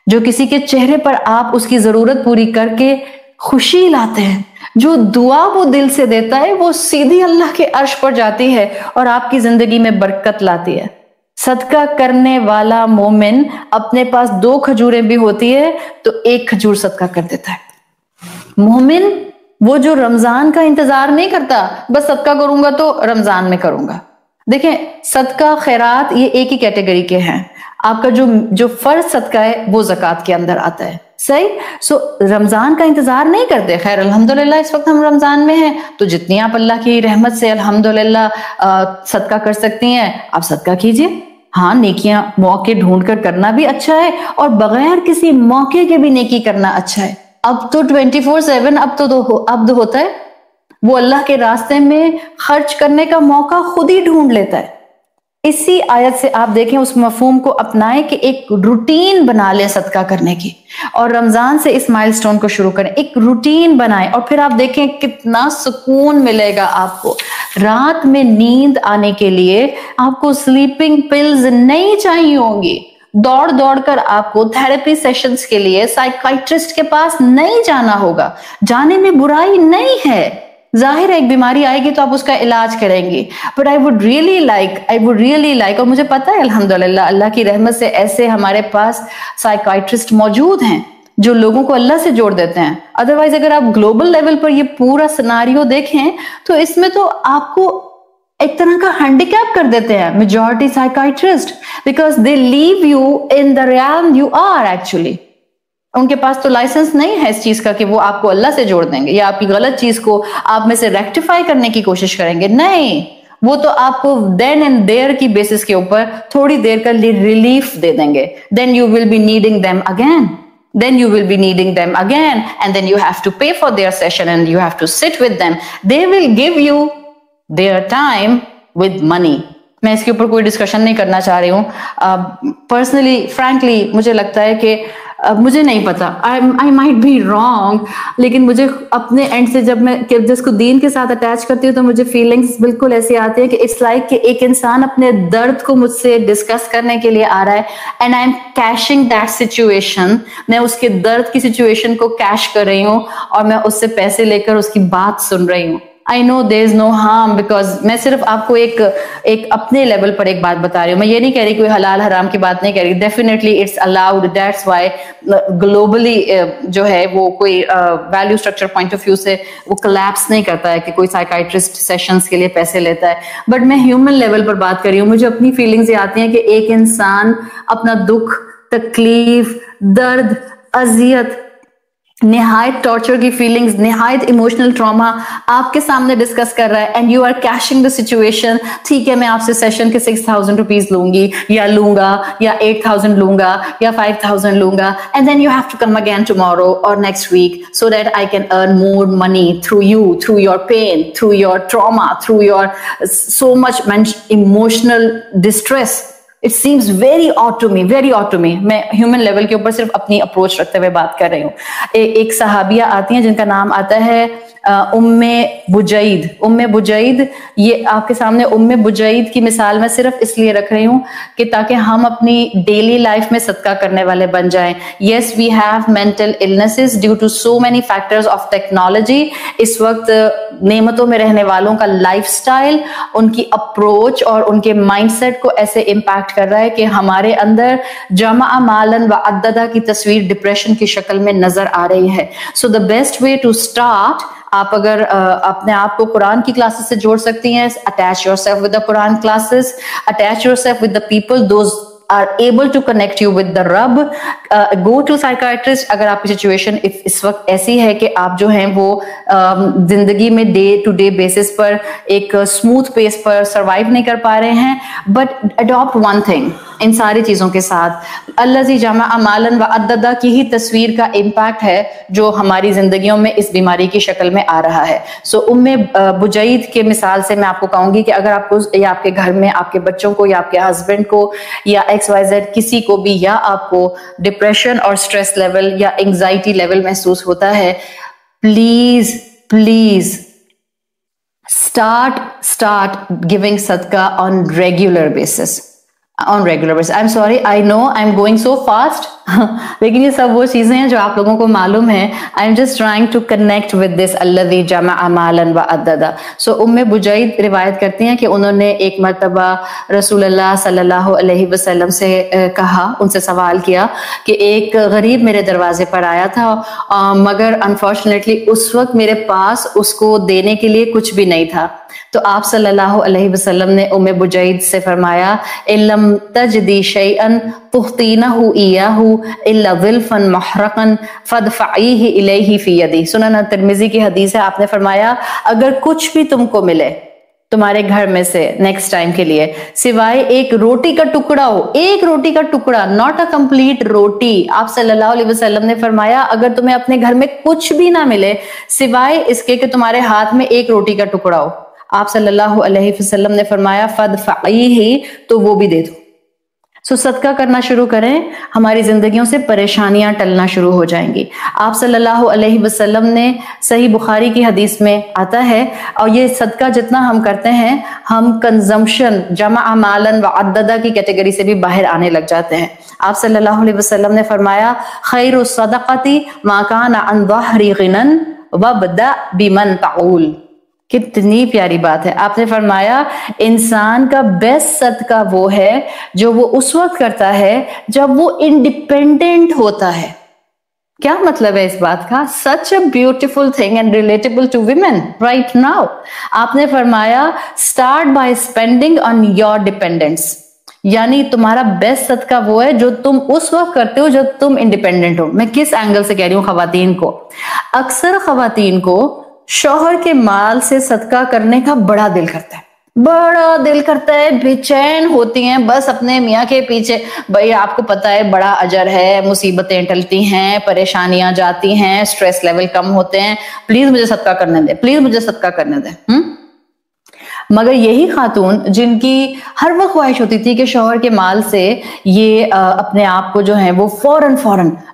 جو کسی کے چہرے پر آپ اس کی ضرورت پوری کر کے خوشی لاتے ہیں، جو دعا وہ دل سے دیتا ہے وہ سیدھی اللہ کے عرش پر جاتی ہے اور آپ کی زندگی میں برکت لاتی ہے. صدقہ کرنے والا مومن اپنے پاس 2 کھجوریں بھی ہوتی ہے تو 1 کھجور صدقہ کر دیتا ہے. مومن وہ جو رمضان کا انتظار نہیں کرتا، بس صدقہ کروں گا تو رمضان میں کروں گا. دیکھیں صدقہ خیرات یہ ایک ہی کیٹیگری کے ہیں. آپ کا جو فرض صدقہ ہے وہ زکوٰۃ کے اندر آتا ہے. صحیح. سو رمضان کا انتظار نہیں کرتے. خیر الحمدللہ اس وقت ہم رمضان میں ہیں تو جتنی آپ اللہ کی رحمت سے الحمدللہ صدقہ کر سکتی ہیں آپ صدقہ کیجئے. ہاں نیکیاں موقع ڈھونڈ کر کرنا بھی اچھا ہے اور بغیر کسی موقع کے بھی نیکی کرنا اچھا ہے. اب تو 24/7 اب ہوتا ہے. وہ اللہ کے راستے میں خرچ کرنے کا موقع خود ہی ڈھونڈ لیتا ہے. اسی آیت سے آپ دیکھیں اس مفہوم کو اپنائیں کہ ایک روٹین بنا لیں صدقہ کرنے کی, اور رمضان سے اس مائل سٹون کو شروع کریں, ایک روٹین بنائیں, اور پھر آپ دیکھیں کتنا سکون ملے گا آپ کو. رات میں نیند آنے کے لیے آپ کو سلیپنگ پلز نہیں چاہیے ہوں گی, دوڑ دوڑ کر آپ کو تھراپی سیشنز کے لیے سائیکائٹرسٹ کے پاس نہیں جانا ہوگا. جانے میں برائی نہیں ہے, ظاہر ہے ایک بیماری آئے گی تو آپ اس کا علاج کریں گی, but I would really like, اور مجھے پتا ہے الحمدللہ اللہ کی رحمت سے ایسے ہمارے پاس سائیکائٹرسٹ موجود ہیں جو لوگوں کو اللہ سے جوڑ دیتے ہیں. ادروائز اگر آپ گلوبل لیول پر یہ پورا سناریو دیکھیں تو اس میں تو آپ کو ایک طرح کا ہینڈی کیپ کر دیتے ہیں majority psychiatrist, because they leave you in the realm you are actually. ان کے پاس تو لائسنس نہیں ہے اس چیز کا کہ وہ آپ کو اللہ سے جوڑ دیں گے یا آپ کی غلط چیز کو آپ میں سے ریکٹیفائی کرنے کی کوشش کریں گے. نہیں, وہ تو آپ کو دین اینڈ دیر کی بیسس کے اوپر تھوڑی دیر کا ریلیف دے دیں گے. Then you will be needing them again, and then you have to pay for their session and you have to sit with them. They will give you their time with money. میں اس کے اوپر کوئی discussion نہیں کرنا چاہ رہی ہوں. Personally frankly مجھے لگتا ہے کہ مجھے نہیں پتا, I might be wrong, لیکن مجھے اپنے اینڈ سے جب میں جس کو دین کے ساتھ اٹیچ کرتی ہوں تو مجھے فیلنگز بالکل ایسی آتی ہیں کہ اٹس لائک کہ ایک انسان اپنے درد کو مجھ سے ڈسکس کرنے کے لیے آ رہا ہے, and I am caching that situation. میں اس کے درد کی سچویشن کو کیش کر رہی ہوں اور میں اس سے پیسے لے کر اس کی بات سن رہی ہوں. I know there is no harm, because میں صرف آپ کو ایک اپنے لیول پر ایک بات بتا رہی ہوں. میں یہ نہیں کہہ رہی کوئی حلال حرام کی بات نہیں کہہ رہی. Definitely it's allowed. That's why globally جو ہے وہ کوئی value structure point of view سے وہ collapse نہیں کرتا ہے کہ کوئی psychiatrist sessions کے لیے پیسے لیتا ہے. But میں human level پر بات کر رہی ہوں. مجھے اپنی feelings یہ آتی ہیں کہ ایک انسان اپنا دکھ, تکلیف, درد, اذیت, نہایت ٹارچر کی فیلنگز, نہایت ایموشنل ٹراما آپ کے سامنے ڈسکس کر رہا ہے, and you are cashing the situation. ٹھیک ہے, میں آپ سے سیشن کے 6,000 روپیز لوں گی یا لوں گا یا 8,000 لوں گا یا 5,000 لوں گا, and then you have to come again tomorrow اور next week so that I can earn more money through you, through your pain, through your trauma, through your so much emotional distress. It seems very odd to me. میں human level کے اوپر صرف اپنی approach رکھتے ہوئے بات کر رہی ہوں. ایک صحابیہ آتی ہیں جن کا نام آتا ہے ام بجید. یہ آپ کے سامنے ام بجید کی مثال میں صرف اس لیے رکھ رہی ہوں کہ تاکہ ہم اپنی ڈیلی لائف میں صدقہ کرنے والے بن جائیں. Yes, we have mental illnesses due to so many factors of technology. اس وقت نعمتوں میں رہنے والوں کا لائف سٹائل, ان کی اپروچ اور ان کے مائنڈ سیٹ کو ایسے امپیکٹ کر رہا ہے کہ ہمارے اندر جمع مالن و عددہ کی تصویر ڈپریشن کی شکل میں نظر آ رہی ہے. So the best way to start, آپ اگر اپنے آپ کو قرآن کی کلاسز سے جوڑ سکتی ہیں, attach yourself with the Quran classes, attach yourself with the people those are able to connect you with the Rabb. Go to psychiatrist اگر آپ کی سچویشن اس وقت ایسی ہے کہ آپ جو ہیں وہ زندگی میں ڈے ٹو ڈے بیسس پر ایک اسموتھ پیس پر سروائیو نہیں کر پا رہے ہیں. بٹ اڈاپٹ ون تھنگ ان ساری چیزوں کے ساتھ, الذی جمع مالا وعددہ کی ہی تصویر کا امپیکٹ ہے جو ہماری زندگیوں میں اس بیماری کی شکل میں آ رہا ہے. سو ام بجید کے مثال سے میں آپ کو کہوں گی کہ اگر آپ کو یا آپ کے گھر میں آپ کے بچوں کو یا آپ کے ہسبینڈ کو یا XYZ کسی کو بھی یا آپ کو ڈپریشن اور اسٹریس لیول یا انگزائٹی لیول محسوس ہوتا ہے, پلیز start giving صدقہ on regular basis. I'm sorry, I know I'm going so fast. لیکن یہ سب وہ چیزیں ہیں جو آپ لوگوں کو معلوم ہیں. I'm just trying to connect with this الذی جمع مالا وعددہ. So ام بجید روایت کرتی ہیں کہ انہوں نے ایک مرتبہ رسول اللہ صلی اللہ علیہ وسلم سے کہا, ان سے سوال کیا کہ ایک غریب میرے دروازے پر آیا تھا مگر انفارچونیٹلی اس وقت میرے پاس اس کو دینے کے لیے کچھ بھی نہیں تھا. تو آپ صلی اللہ علیہ وسلم نے ام بجید سے فرمایا, اِن لم تجدی شیئا تخطینہ ایاہ الا ظلفا محرقا فادفعیہ الیہ فی یدی. سنن ترمذی کی حدیث ہے, آپ نے فرمایا اگر کچھ بھی تم کو ملے تمہارے گھر میں سے نیکسٹ ٹائم کے لیے سوائے ایک روٹی کا ٹکڑا ہو, ایک روٹی کا ٹکڑا, ناٹ اے کمپلیٹ روٹی. آپ صلی اللہ علیہ وسلم نے فرمایا اگر تمہیں اپنے گھر میں کچھ بھی نہ ملے سوائے اس کے کہ تمہارے ہاتھ میں ایک روٹی کا ٹکڑا ہو, آپ صلی اللہ علیہ وسلم نے فرمایا فادفعیہ, تو وہ بھی دے دو. سو صدقہ کرنا شروع کریں, ہماری زندگیوں سے پریشانیاں ٹلنا شروع ہو جائیں گی. آپ صلی اللہ علیہ وسلم نے صحیح بخاری کی حدیث میں آتا ہے, اور یہ صدقہ جتنا ہم کرتے ہیں ہم کنزمپشن جمع مالا وعددا کی کیٹیگری سے بھی باہر آنے لگ جاتے ہیں. آپ صلی اللہ علیہ وسلم نے فرمایا خیر الصدقۃ ما کان عن ظہر غنى وابدأ بمن تعول. کتنی پیاری بات ہے. آپ نے فرمایا انسان کا بیسٹ صدقہ وہ ہے جو وہ اس وقت کرتا ہے جب وہ انڈیپینڈنٹ ہوتا ہے. کیا مطلب ہے اس بات کا؟ Such a beautiful thing and relatable to women right now. آپ نے فرمایا start by spending on your dependents, یعنی تمہارا بیسٹ صدقہ وہ ہے جو تم اس وقت کرتے ہو جب تم انڈیپینڈنٹ ہو. میں کس اینگل سے کہہ رہی ہوں خواتین کو؟ اکثر خواتین کو شوہر کے مال سے صدقہ کرنے کا بڑا دل کرتا ہے, بڑا دل کرتا ہے, بے چین ہوتی ہیں بس اپنے میاں کے پیچھے. بھائی آپ کو پتا ہے بڑا اجر ہے, مصیبتیں ٹلتی ہیں, پریشانیاں جاتی ہیں, سٹریس لیول کم ہوتے ہیں, پلیز مجھے صدقہ کرنے دیں, پلیز مجھے صدقہ کرنے دیں. مگر یہی خاتون جن کی ہر وقت خواہش ہوتی تھی کہ شوہر کے مال سے یہ اپنے آپ کو جو ہے وہ فوراً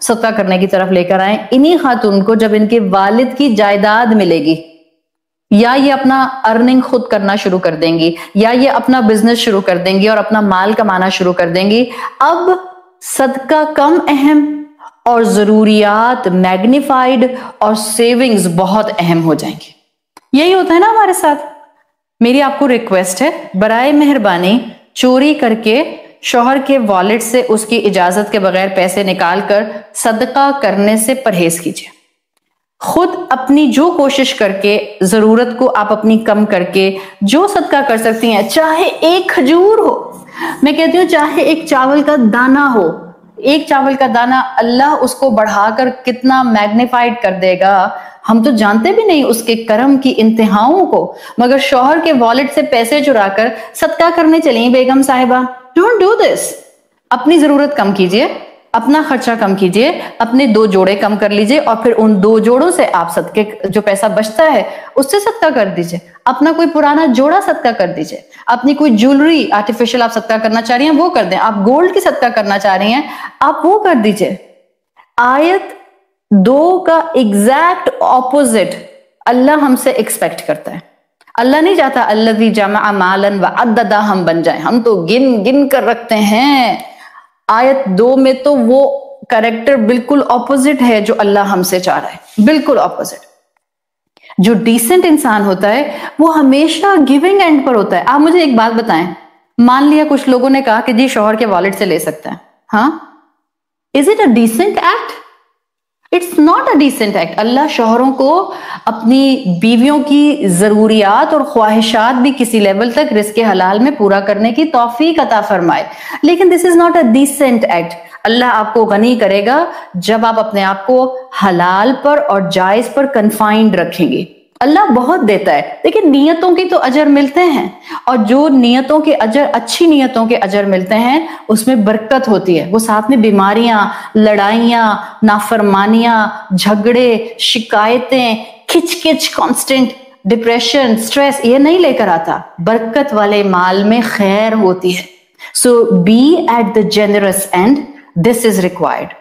صدقہ کرنے کی طرف لے کر آئیں, انہی خاتون کو جب ان کے والد کی جائیداد ملے گی یا یہ اپنا ارننگ خود کرنا شروع کر دیں گی یا یہ اپنا بزنس شروع کر دیں گی اور اپنا مال کمانا شروع کر دیں گی, اب صدقہ کم اہم اور ضروریات میگنیفائڈ اور سیونگز بہت اہم ہو جائیں گی. یہی ہوتا ہے نا ہمارے ساتھ. میری آپ کو ریکویسٹ ہے برائے مہربانی چوری کر کے شوہر کے والٹ سے اس کی اجازت کے بغیر پیسے نکال کر صدقہ کرنے سے پرہیز کیجیے. خود اپنی جو کوشش کر کے ضرورت کو آپ اپنی کم کر کے جو صدقہ کر سکتی ہیں, چاہے ایک کھجور ہو, میں کہتی ہوں چاہے ایک چاول کا دانہ ہو, ایک چاول کا دانہ اللہ اس کو بڑھا کر کتنا میگنیفائڈ کر دے گا, ہم تو جانتے بھی نہیں اس کے کرم کی انتہاؤں کو. مگر شوہر کے والٹ سے پیسے چرا کر صدقہ کرنے چلیں بیگم صاحبہ, ڈونٹ ڈو دس. اپنی ضرورت کم کیجئے, اپنا خرچہ کم کیجئے, اپنے 2 جوڑے کم کر لیجئے اور پھر ان 2 جوڑوں سے آپ صدقے جو پیسہ بچتا ہے اس سے صدقہ کر دیجئے. اپنا کوئی پرانا جوڑا صدقہ کر دیجئے, اپنی کوئی جولری آرٹیفیشل آپ صدقہ کرنا چاہ رہی ہیں وہ کر دیں, آپ گولڈ کی صدقہ کرنا چاہ رہی ہیں آپ وہ کر دیجئے. آیت 2 کا ایگزیکٹ اپوزٹ اللہ ہم سے ایکسپیکٹ کرتا ہے. اللہ نہیں چاہتا الذی جمع مالا وعددا ہم بن جائیں, ہم تو گن گن کر رکھتے ہیں. آیت 2 میں تو وہ کریکٹر بالکل اپوزٹ ہے جو اللہ ہم سے چاہ رہا ہے, بالکل اپوزٹ. جو ڈیسنٹ انسان ہوتا ہے وہ ہمیشہ گیونگ اینڈ پر ہوتا ہے. آپ مجھے ایک بات بتائیں, مان لیا کچھ لوگوں نے کہا کہ جی شوہر کے والٹ سے لے سکتے ہیں, ہاں, is it a decent act? It's not a decent act. اللہ شوہروں کو اپنی بیویوں کی ضروریات اور خواہشات بھی کسی لیول تک رزق حلال میں پورا کرنے کی توفیق عطا فرمائے, لیکن this is not a decent act. اللہ آپ کو غنی کرے گا جب آپ اپنے آپ کو حلال پر اور جائز پر کنفائنڈ رکھیں گے. اللہ بہت دیتا ہے لیکن نیتوں کی تو اجر ملتے ہیں, اور جو نیتوں کے اجر, اچھی نیتوں کے اجر ملتے ہیں اس میں برکت ہوتی ہے. وہ ساتھ میں بیماریاں, لڑائیاں, نافرمانیاں, جھگڑے, شکایتیں, کھچ کچ, کانسٹنٹ ڈپریشن, سٹریس یہ نہیں لے کر آتا. برکت والے مال میں خیر ہوتی ہے. So be at the generous end, this is required.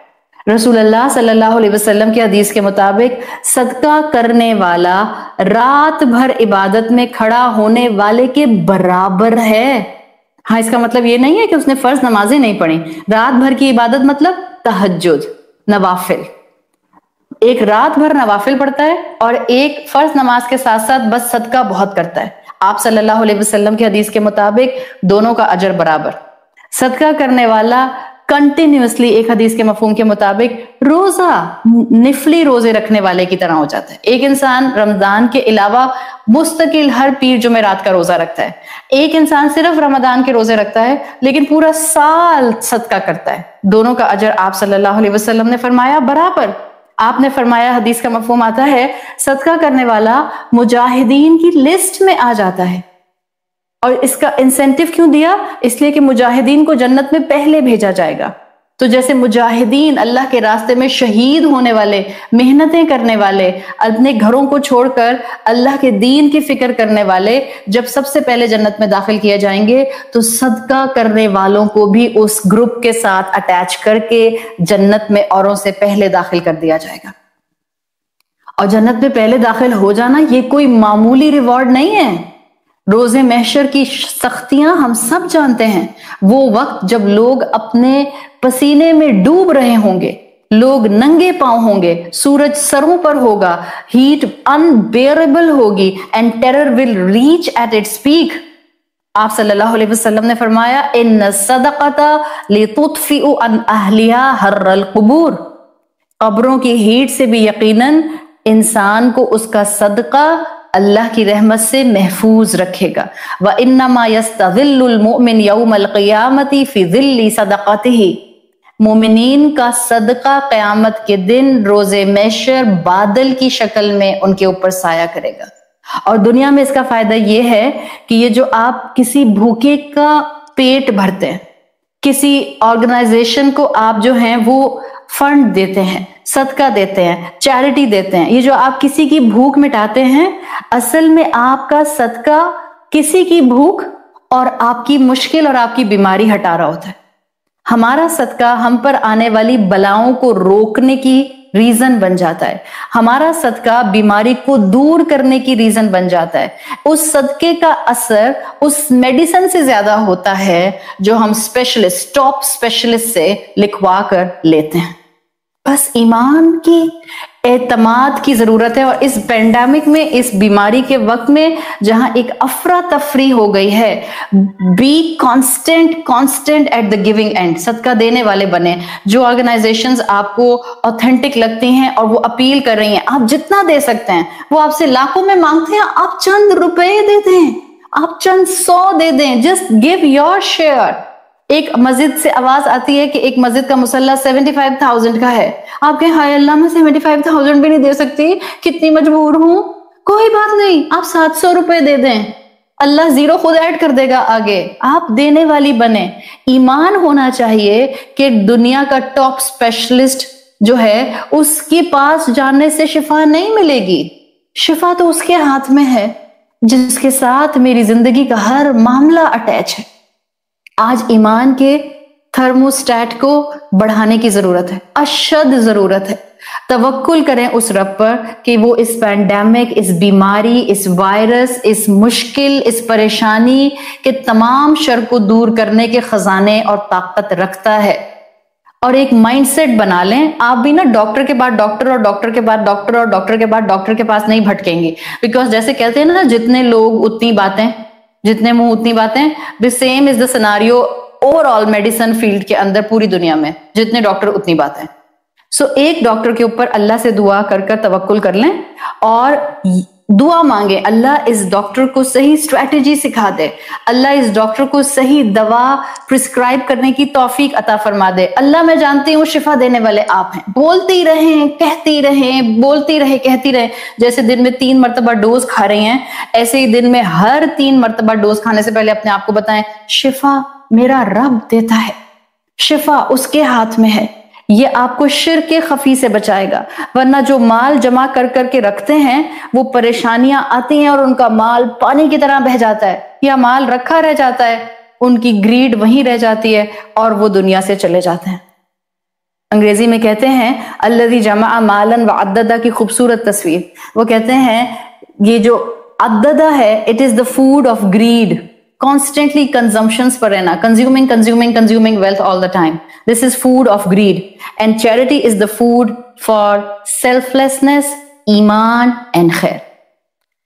رسول اللہ صلی اللہ علیہ وسلم کی حدیث کے مطابق صدقہ کرنے والا رات بھر عبادت میں کھڑا ہونے والے کے برابر ہے. ہاں, اس کا مطلب یہ نہیں ہے کہ اس نے فرض نمازیں نہیں پڑھی. رات بھر کی عبادت مطلب تہجد, نوافل. ایک رات بھر نوافل پڑھتا ہے اور ایک فرض نماز کے ساتھ ساتھ بس صدقہ بہت کرتا ہے. آپ صلی اللہ علیہ وسلم کی حدیث کے مطابق دونوں کا اجر برابر. صدقہ کرنے والا کنٹینیوسلی ایک حدیث کے مفہوم کے مطابق روزہ, نفلی روزے رکھنے والے کی طرح ہو جاتا ہے. ایک انسان رمضان کے علاوہ مستقل ہر پیر جمعرات کا روزہ رکھتا ہے. ایک انسان صرف رمضان کے روزے رکھتا ہے لیکن پورا سال صدقہ کرتا ہے. دونوں کا اجر آپ صلی اللہ علیہ وسلم نے فرمایا برابر. آپ نے فرمایا, حدیث کا مفہوم آتا ہے, صدقہ کرنے والا مجاہدین کی لسٹ میں آ جاتا ہے. اور اس کا انسینٹیو کیوں دیا؟ اس لیے کہ مجاہدین کو جنت میں پہلے بھیجا جائے گا. تو جیسے مجاہدین اللہ کے راستے میں شہید ہونے والے، محنتیں کرنے والے، اپنے گھروں کو چھوڑ کر اللہ کے دین کی فکر کرنے والے جب سب سے پہلے جنت میں داخل کیے جائیں گے، تو صدقہ کرنے والوں کو بھی اس گروپ کے ساتھ اٹیچ کر کے جنت میں اوروں سے پہلے داخل کر دیا جائے گا. اور جنت میں پہلے داخل ہو جانا یہ کوئی معمولی ریوارڈ نہیں ہے. روز محشر کی سختیاں ہم سب جانتے ہیں. وہ وقت جب لوگ اپنے پسینے میں ڈوب رہے ہوں گے، لوگ ننگے پاؤں ہوں گے، سورج سروں پر ہوگا، ہیٹ انبیئربل ہوگی، and terror will reach at its peak. آپ صلی اللہ علیہ وسلم نے فرمایا ان الصدقۃ لتطفئ عن اہلها حر القبور. قبروں کی ہیٹ سے بھی یقیناً انسان کو اس کا صدقہ اللہ کی رحمت سے محفوظ رکھے گا. وَإِنَّمَا يَسْتَظِلُّ الْمُؤْمِنُ يَوْمَ الْقِيَامَةِ فِي ظِلِّ صَدَقَتِهِ. مومنین کا صدقہ قیامت کے دن روز محشر بادل کی شکل میں ان کے اوپر سایہ کرے گا. اور دنیا میں اس کا فائدہ یہ ہے کہ یہ جو آپ کسی بھوکے کا پیٹ بھرتے ہیں، کسی آرگنائزیشن کو آپ جو ہیں وہ فنڈ دیتے ہیں، صدقہ دیتے ہیں، چیریٹی دیتے ہیں، یہ جو آپ کسی کی بھوک مٹاتے ہیں، اصل میں آپ کا صدقہ کسی کی بھوک اور آپ کی مشکل اور آپ کی بیماری ہٹا رہا ہوتا ہے. ہمارا صدقہ ہم پر آنے والی بلاؤں کو روکنے کی ریزن بن جاتا ہے. ہمارا صدقہ بیماری کو دور کرنے کی ریزن بن جاتا ہے. اس صدقے کا اثر اس میڈیسن سے زیادہ ہوتا ہے جو ہم اسپیشلسٹ، ٹاپ اسپیشلسٹ سے لکھوا کر لیتے ہیں. بس ایمان کی اعتماد کی ضرورت ہے. اور اس پینڈیمک میں، اس بیماری کے وقت میں جہاں ایک افراتفری ہو گئی ہے، be constant at the giving end. صدقہ دینے والے بنے. جو آرگنائزیشنز آپ کو اوتھینٹک لگتی ہیں اور وہ اپیل کر رہی ہیں، آپ جتنا دے سکتے ہیں، وہ آپ سے لاکھوں میں مانگتے ہیں، آپ چند روپے دے دیں، آپ چند 100 دے دیں. Just give your share. ایک مسجد سے آواز آتی ہے کہ ایک مسجد کا مصلی 75,000 کا ہے. آپ کہیں ہائے اللہ میں 75,000 بھی نہیں دے سکتی، کتنی مجبور ہوں. کوئی بات نہیں، آپ 700 روپے دے دیں، اللہ زیرو خود ایڈ کر دے گا آگے. آپ دینے والی بنے. ایمان ہونا چاہیے کہ دنیا کا ٹاپ اسپیشلسٹ جو ہے اس کے پاس جانے سے شفا نہیں ملے گی. شفا تو اس کے ہاتھ میں ہے جس کے ساتھ میری زندگی کا ہر معاملہ اٹیچ ہے. آج ایمان کے تھرموسٹیٹ کو بڑھانے کی ضرورت ہے، اشد ضرورت ہے. توکل کریں اس رب پر کہ وہ اس پینڈیمک، اس بیماری، اس وائرس، اس مشکل، اس پریشانی کے تمام شر کو دور کرنے کے خزانے اور طاقت رکھتا ہے. اور ایک مائنڈ سیٹ بنا لیں. آپ بھی نا ڈاکٹر کے بعد ڈاکٹر اور ڈاکٹر کے بعد ڈاکٹر اور ڈاکٹر کے بعد ڈاکٹر کے پاس نہیں بھٹکیں گے. بیکاز جیسے کہتے ہیں نا، جتنے لوگ اتنی باتیں، جتنے منہ اتنی باتیں. the same is the scenario overall medicine field کے اندر پوری دنیا میں. جتنے ڈاکٹر اتنی باتیں. سو ایک ڈاکٹر کے اوپر اللہ سے دعا کر کر توکل کر لیں اور دعا مانگے اللہ اس ڈاکٹر کو صحیح اسٹریٹجی سکھا دے، اللہ اس ڈاکٹر کو صحیح دوا پرسکرائب کرنے کی توفیق عطا فرما دے. اللہ میں جانتی ہوں شفا دینے والے آپ ہیں. بولتی رہیں، کہتی رہیں، بولتی رہے، کہتی رہیں. جیسے دن میں 3 مرتبہ ڈوز کھا رہی ہیں، ایسے ہی دن میں ہر 3 مرتبہ ڈوز کھانے سے پہلے اپنے آپ کو بتائیں شفا میرا رب دیتا ہے، شفا اس کے ہاتھ میں ہے. یہ آپ کو شرک خفی سے بچائے گا. ورنہ جو مال جمع کر کر کے رکھتے ہیں وہ پریشانیاں آتی ہیں اور ان کا مال پانی کی طرح بہہ جاتا ہے یا مال رکھا رہ جاتا ہے، ان کی گریڈ وہیں رہ جاتی ہے اور وہ دنیا سے چلے جاتے ہیں. انگریزی میں کہتے ہیں الذی جمع مالا وعددہ کی خوبصورت تصویر. وہ کہتے ہیں یہ جو عددہ ہے it is the food of greed. Constantly consumptions پر رہنا, consuming wealth all the time. This is food of greed. And charity is the food for selflessness, ایمان and خیر.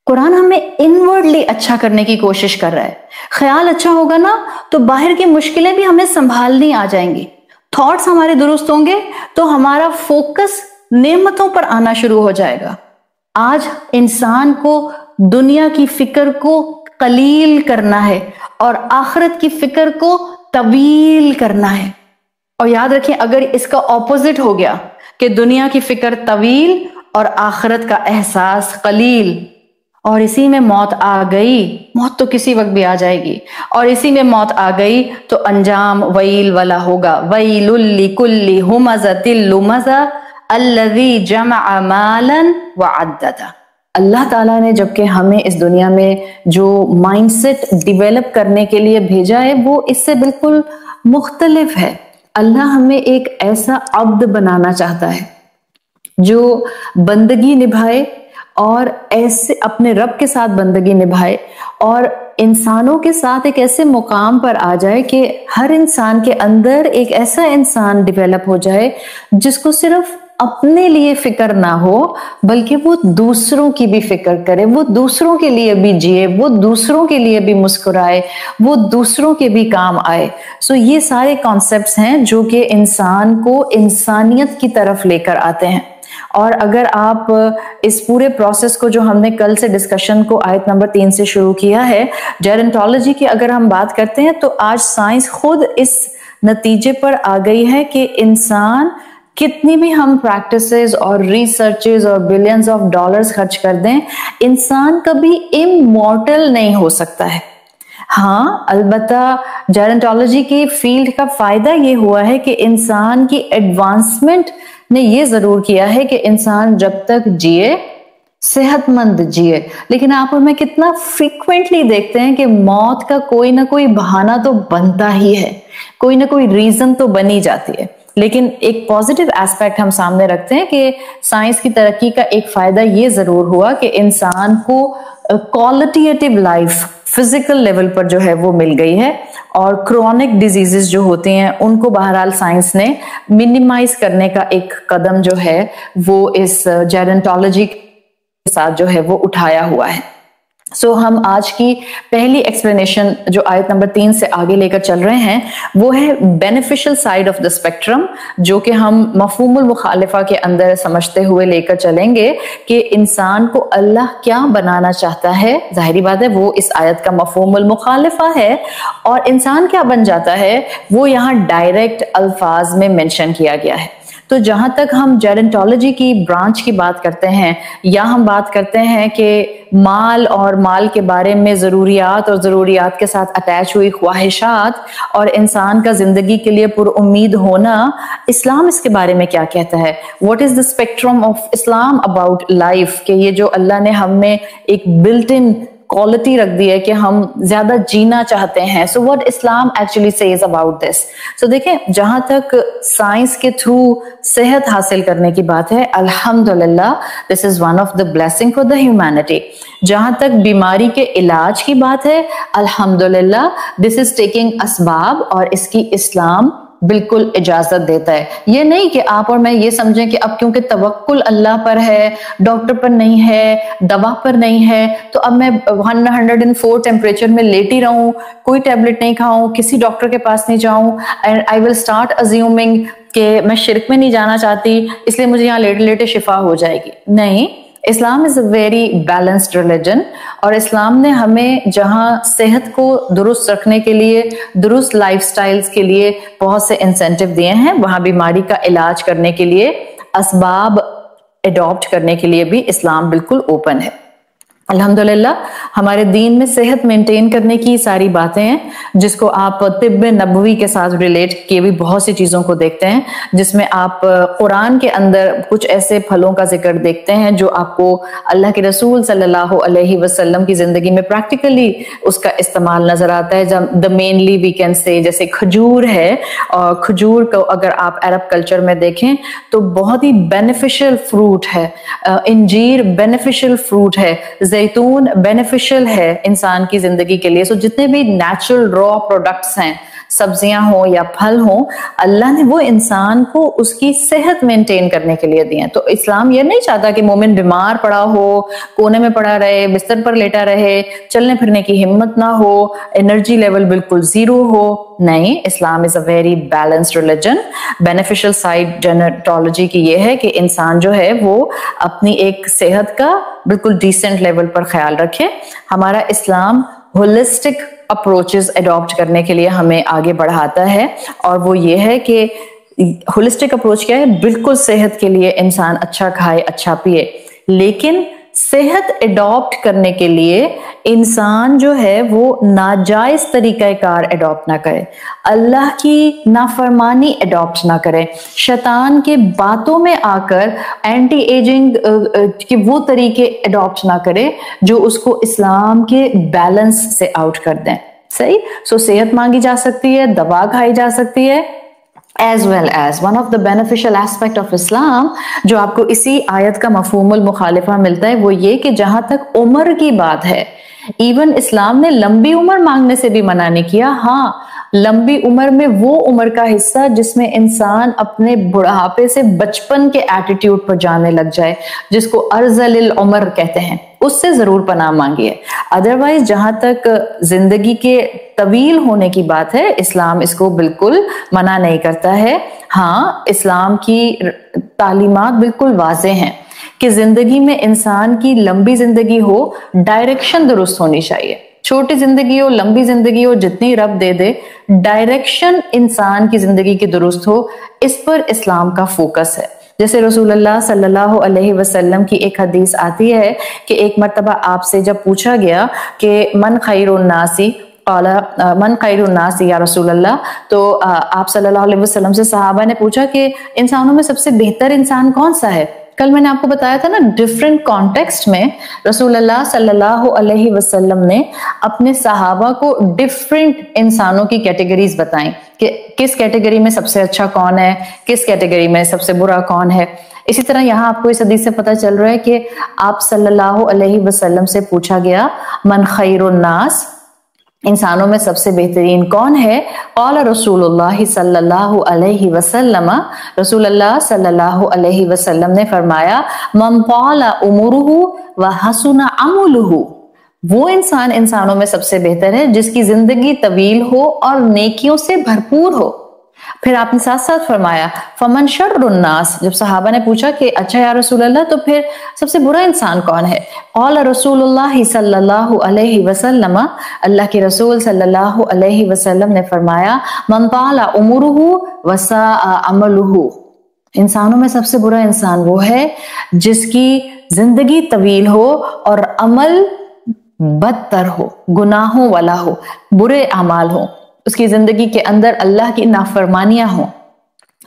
قرآن ہمیں انورڈلی اچھا کرنے کی کوشش کر رہا ہے. خیال اچھا ہوگا نا تو باہر کی مشکلیں بھی ہمیں سنبھالنی آ جائیں گی. تھاٹس ہمارے درست ہوں گے تو ہمارا فوکس نعمتوں پر آنا شروع ہو جائے گا. آج انسان کو دنیا کی فکر کو قلیل کرنا ہے اور آخرت کی فکر کو طویل کرنا ہے. اور یاد رکھیں اگر اس کا اپوزٹ ہو گیا کہ دنیا کی فکر طویل اور آخرت کا احساس قلیل اور اسی میں موت آ گئی، موت تو کسی وقت بھی آ جائے گی، اور اسی میں موت آ گئی تو انجام ویل والا ہوگا. ویل لکل ہمزۃ لمزہ الذی جمع مالا وعددہ. اللہ تعالیٰ نے جبکہ ہمیں اس دنیا میں جو مائنڈ سیٹ ڈیولپ کرنے کے لیے بھیجا ہے وہ اس سے بالکل مختلف ہے. اللہ ہمیں ایک ایسا عبد بنانا چاہتا ہے جو بندگی نبھائے اور ایسے اپنے رب کے ساتھ بندگی نبھائے اور انسانوں کے ساتھ ایک ایسے مقام پر آ جائے کہ ہر انسان کے اندر ایک ایسا انسان ڈیولپ ہو جائے جس کو صرف اپنے لیے فکر نہ ہو بلکہ وہ دوسروں کی بھی فکر کرے، وہ دوسروں کے لیے بھی جیے، وہ دوسروں کے لیے بھی مسکرائے، وہ دوسروں کے بھی کام آئے. سو یہ سارے کانسیپٹس ہیں جو کہ انسان کو انسانیت کی طرف لے کر آتے ہیں. اور اگر آپ اس پورے پروسیس کو جو ہم نے کل سے ڈسکشن کو آیت نمبر 3 سے شروع کیا ہے جیرنٹالوجی کی اگر ہم بات کرتے ہیں تو آج سائنس خود اس نتیجے پر آ گئی ہے کہ انسان کتنی بھی ہم پریکٹسز اور ریسرچز اور بلینز آف ڈالرز خرچ کر دیں انسان کبھی امورٹل نہیں ہو سکتا ہے. ہاں البتہ جیرنٹالوجی کی فیلڈ کا فائدہ یہ ہوا ہے کہ انسان کی ایڈوانسمنٹ نے یہ ضرور کیا ہے کہ انسان جب تک جیے صحت مند جیے. لیکن آپ ہمیں کتنا فریکوینٹلی دیکھتے ہیں کہ موت کا کوئی نہ کوئی بہانہ تو بنتا ہی ہے، کوئی نہ کوئی ریزن تو بنی جاتی ہے. لیکن ایک پازیٹیو ایسپیکٹ ہم سامنے رکھتے ہیں کہ سائنس کی ترقی کا ایک فائدہ یہ ضرور ہوا کہ انسان کو کوالٹیٹیو لائف فزیکل لیول پر جو ہے وہ مل گئی ہے اور کرونک ڈیزیزز جو ہوتے ہیں ان کو بہرحال سائنس نے منیمائز کرنے کا ایک قدم جو ہے وہ اس جیرنٹالوجی کے ساتھ جو ہے وہ اٹھایا ہوا ہے. سو ہم آج کی پہلی ایکسپلینیشن جو آیت نمبر 3 سے آگے لے کر چل رہے ہیں وہ ہے beneficial side of the spectrum, جو کہ ہم مفہوم المخالفہ کے اندر سمجھتے ہوئے لے کر چلیں گے کہ انسان کو اللہ کیا بنانا چاہتا ہے. ظاہری بات ہے وہ اس آیت کا مفہوم المخالفہ ہے، اور انسان کیا بن جاتا ہے وہ یہاں ڈائریکٹ الفاظ میں مینشن کیا گیا ہے. تو جہاں تک ہم جیرنٹالوجی کی برانچ کی بات کرتے ہیں یا ہم بات کرتے ہیں کہ مال اور مال کے بارے میں ضروریات اور ضروریات کے ساتھ اٹیچ ہوئی خواہشات اور انسان کا زندگی کے لیے پر امید ہونا، اسلام اس کے بارے میں کیا کہتا ہے؟ What is the spectrum of Islam about life? کہ یہ جو اللہ نے ہم میں ایک بلٹ ان کوالٹی رکھ دی ہے کہ ہم زیادہ جینا چاہتے ہیں. So what Islam actually says about this? So دیکھیں جہاں تک سائنس کے تھرو صحت حاصل کرنے کی بات ہے الحمدللہ this is one of the blessing for the humanity. جہاں تک بیماری کے علاج کی بات ہے الحمدللہ دس از ٹیکنگ اسباب، اور اس کی اسلام بالکل اجازت دیتا ہے. یہ نہیں کہ آپ اور میں یہ سمجھیں کہ اب کیونکہ توکل اللہ پر ہے، ڈاکٹر پر نہیں ہے، دوا پر نہیں ہے، تو اب میں 104 ٹیمپریچر میں لیٹی رہوں، کوئی ٹیبلٹ نہیں کھاؤں، کسی ڈاکٹر کے پاس نہیں جاؤں، and I will start assuming کہ میں شرک میں نہیں جانا چاہتی اس لیے مجھے یہاں لیٹے لیٹے شفا ہو جائے گی. نہیں، Islam is a very balanced religion, اور اسلام نے ہمیں جہاں صحت کو درست رکھنے کے لیے، درست لائف سٹائلز کے لیے بہت سے انسینٹیو دیے ہیں، وہاں بیماری کا علاج کرنے کے لیے اسباب اڈاپٹ کرنے کے لیے بھی اسلام بالکل اوپن ہے. الحمدللہ ہمارے دین میں صحت مینٹین کرنے کی ساری باتیں ہیں جس کو آپ طب نبوی کے ساتھ ریلیٹ کیے بھی بہت سی چیزوں کو دیکھتے ہیں، جس میں آپ قرآن کے اندر کچھ ایسے پھلوں کا ذکر دیکھتے ہیں جو آپ کو اللہ کے رسول صلی اللہ علیہ وسلم کی زندگی میں پریکٹیکلی اس کا استعمال نظر آتا ہے. دا مینلی وی کین سے جیسے کھجور ہے، اور کھجور کو اگر آپ عرب کلچر میں دیکھیں تو بہت ہی بینیفیشل فروٹ ہے، انجیر بینیفیشل فروٹ ہے، زیتون بینیفیشل ہے انسان کی زندگی کے لیے. سو جتنے بھی نیچرل را پروڈکٹس ہیں، سبزیاں ہوں یا پھل ہوں، اللہ نے وہ انسان کو اس کی صحت مینٹین کرنے کے لیے دی ہیں. تو اسلام یہ نہیں چاہتا کہ مومن بیمار پڑا ہو، کونے میں پڑا رہے، بستر پر لیٹا رہے، چلنے پھرنے کی ہمت نہ ہو، انرجی لیول بالکل زیرو ہو. نہیں، Islam is a very balanced religion. Beneficial side جینیٹالوجی کی یہ ہے کہ انسان جو ہے وہ اپنی ایک صحت کا بالکل ڈیسنٹ لیول پر خیال رکھے. ہمارا اسلام ہولسٹک اپروچز اڈاپٹ کرنے کے لیے ہمیں آگے بڑھاتا ہے، اور وہ یہ ہے کہ ہولسٹک اپروچ کیا ہے؟ بالکل صحت کے لیے انسان اچھا کھائے، اچھا پیے، لیکن صحت اڈاپٹ کرنے کے لیے انسان جو ہے وہ ناجائز طریقہ کار اڈاپٹ نہ کرے، اللہ کی نافرمانی اڈاپٹ نہ کرے، شیطان کے باتوں میں آ کر اینٹی ایجنگ کے وہ طریقے اڈاپٹ نہ کرے جو اس کو اسلام کے بیلنس سے آؤٹ کر دیں. صحیح؟ سو صحت مانگی جا سکتی ہے، دوا کھائی جا سکتی ہے، as well as one of the beneficial aspect of Islam جو آپ کو اسی آیت کا مفہوم المخالفہ ملتا ہے وہ یہ کہ جہاں تک عمر کی بات ہے، ایون اسلام نے لمبی عمر مانگنے سے بھی منع نہیں کیا. ہاں، لمبی عمر میں وہ عمر کا حصہ جس میں انسان اپنے بڑھاپے سے بچپن کے ایٹیٹیوڈ پر جانے لگ جائے، جس کو ارذل العمر کہتے ہیں، اس سے ضرور پناہ مانگیے. ادروائز جہاں تک زندگی کے طویل ہونے کی بات ہے، اسلام اس کو بالکل منع نہیں کرتا ہے. ہاں، اسلام کی تعلیمات بالکل واضح ہیں کہ زندگی میں انسان کی لمبی زندگی ہو، ڈائریکشن درست ہونی چاہیے. چھوٹی زندگی ہو، لمبی زندگی ہو، جتنی رب دے دے، ڈائریکشن انسان کی زندگی کی درست ہو، اس پر اسلام کا فوکس ہے. جیسے رسول اللہ صلی اللہ علیہ وسلم کی ایک حدیث آتی ہے کہ ایک مرتبہ آپ سے جب پوچھا گیا کہ من خیر الناس، قال من خیر الناس یا رسول اللہ، تو آپ صلی اللہ علیہ وسلم سے صحابہ نے پوچھا کہ انسانوں میں سب سے بہتر انسان کون سا ہے. کل میں نے آپ کو بتایا تھا نا، ڈیفرنٹ کانٹیکسٹ میں رسول اللہ صلی اللہ علیہ وسلم نے اپنے صحابہ کو ڈیفرنٹ انسانوں کی کیٹیگریز بتائیں کہ کس کیٹیگری میں سب سے اچھا کون ہے، کس کیٹیگری میں سب سے برا کون ہے. اسی طرح یہاں آپ کو اس حدیث سے پتہ چل رہا ہے کہ آپ صلی اللہ علیہ وسلم سے پوچھا گیا من خیر الناس، انسانوں میں سب سے بہترین کون ہے؟ قال رسول اللہ صلی اللہ علیہ وسلم، رسول اللہ صلی اللہ علیہ وسلم نے فرمایا من طال عمرہ وحسن عملہ، وہ انسان انسانوں میں سب سے بہتر ہے جس کی زندگی طویل ہو اور نیکیوں سے بھرپور ہو. پھر آپ نے ساتھ ساتھ فرمایا فمن شر الناس، جب صحابہ نے پوچھا کہ اچھا یا رسول اللہ تو پھر سب سے برا انسان کون ہے؟ قال رسول اللہ صلی اللہ علیہ وسلم، اللہ کے رسول صلی اللہ علیہ وسلم نے فرمایا من طال عمرہ وساء عملہ، انسانوں میں سب سے برا انسان وہ ہے جس کی زندگی طویل ہو اور عمل بدتر ہو، گناہوں والا ہو، برے اعمال ہوں، اس کی زندگی کے اندر اللہ کی نافرمانیاں ہوں.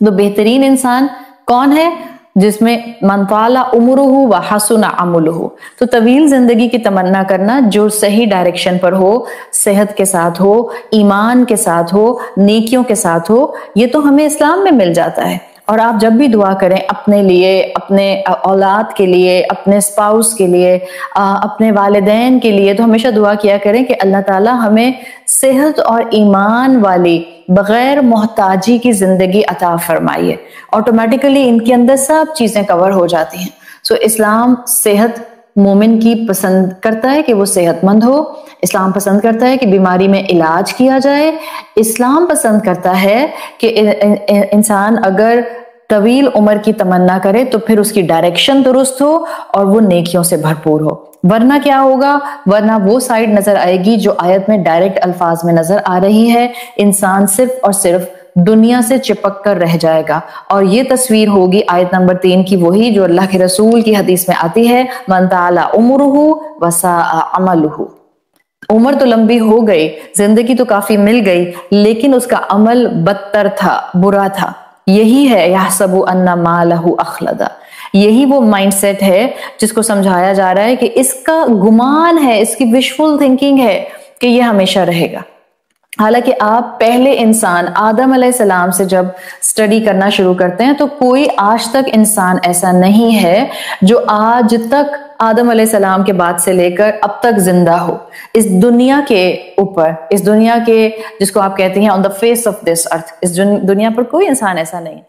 تو بہترین انسان کون ہے؟ جس میں من طال عمرہ وحسن عملہ. تو طویل زندگی کی تمنا کرنا جو صحیح ڈائریکشن پر ہو، صحت کے ساتھ ہو، ایمان کے ساتھ ہو، نیکیوں کے ساتھ ہو، یہ تو ہمیں اسلام میں مل جاتا ہے. اور آپ جب بھی دعا کریں اپنے لیے، اپنے اولاد کے لیے، اپنے اسپاؤس کے لیے، اپنے والدین کے لیے، تو ہمیشہ دعا کیا کریں کہ اللہ تعالی ہمیں صحت اور ایمان والی بغیر محتاجی کی زندگی عطا فرمائیے. آٹومیٹیکلی ان کے اندر سب چیزیں کور ہو جاتی ہیں. سو اسلام صحت مومن کی پسند کرتا ہے کہ وہ صحت مند ہو. اسلام پسند کرتا ہے کہ بیماری میں علاج کیا جائے. اسلام پسند کرتا ہے کہ انسان اگر طویل عمر کی تمنا کرے تو پھر اس کی ڈائریکشن درست ہو اور وہ نیکیوں سے بھرپور ہو. ورنہ کیا ہوگا؟ ورنہ وہ سائڈ نظر آئے گی جو آیت میں ڈائریکٹ الفاظ میں نظر آ رہی ہے، انسان صرف اور صرف دنیا سے چپک کر رہ جائے گا. اور یہ تصویر ہوگی آیت نمبر 3 کی وہی جو اللہ کے رسول کی حدیث میں آتی ہے من طال عمرہ وساء عملہ. عمر تو لمبی ہو گئی، زندگی تو کافی مل گئی، لیکن اس کا عمل بدتر تھا، برا تھا. یہی ہے یحسب ان مالہ اخلدہ، یہی وہ مائنڈ سیٹ ہے جس کو سمجھایا جا رہا ہے کہ اس کا گمان ہے، اس کی وشفل تھنکنگ ہے کہ یہ ہمیشہ رہے گا. حالانکہ آپ پہلے انسان آدم علیہ السلام سے جب سٹڈی کرنا شروع کرتے ہیں تو کوئی آج تک انسان ایسا نہیں ہے جو آج تک آدم علیہ السلام کے بعد سے لے کر اب تک زندہ ہو اس دنیا کے اوپر، اس دنیا کے جس کو آپ کہتے ہیں on the face of this earth، اس دنیا پر کوئی انسان ایسا نہیں.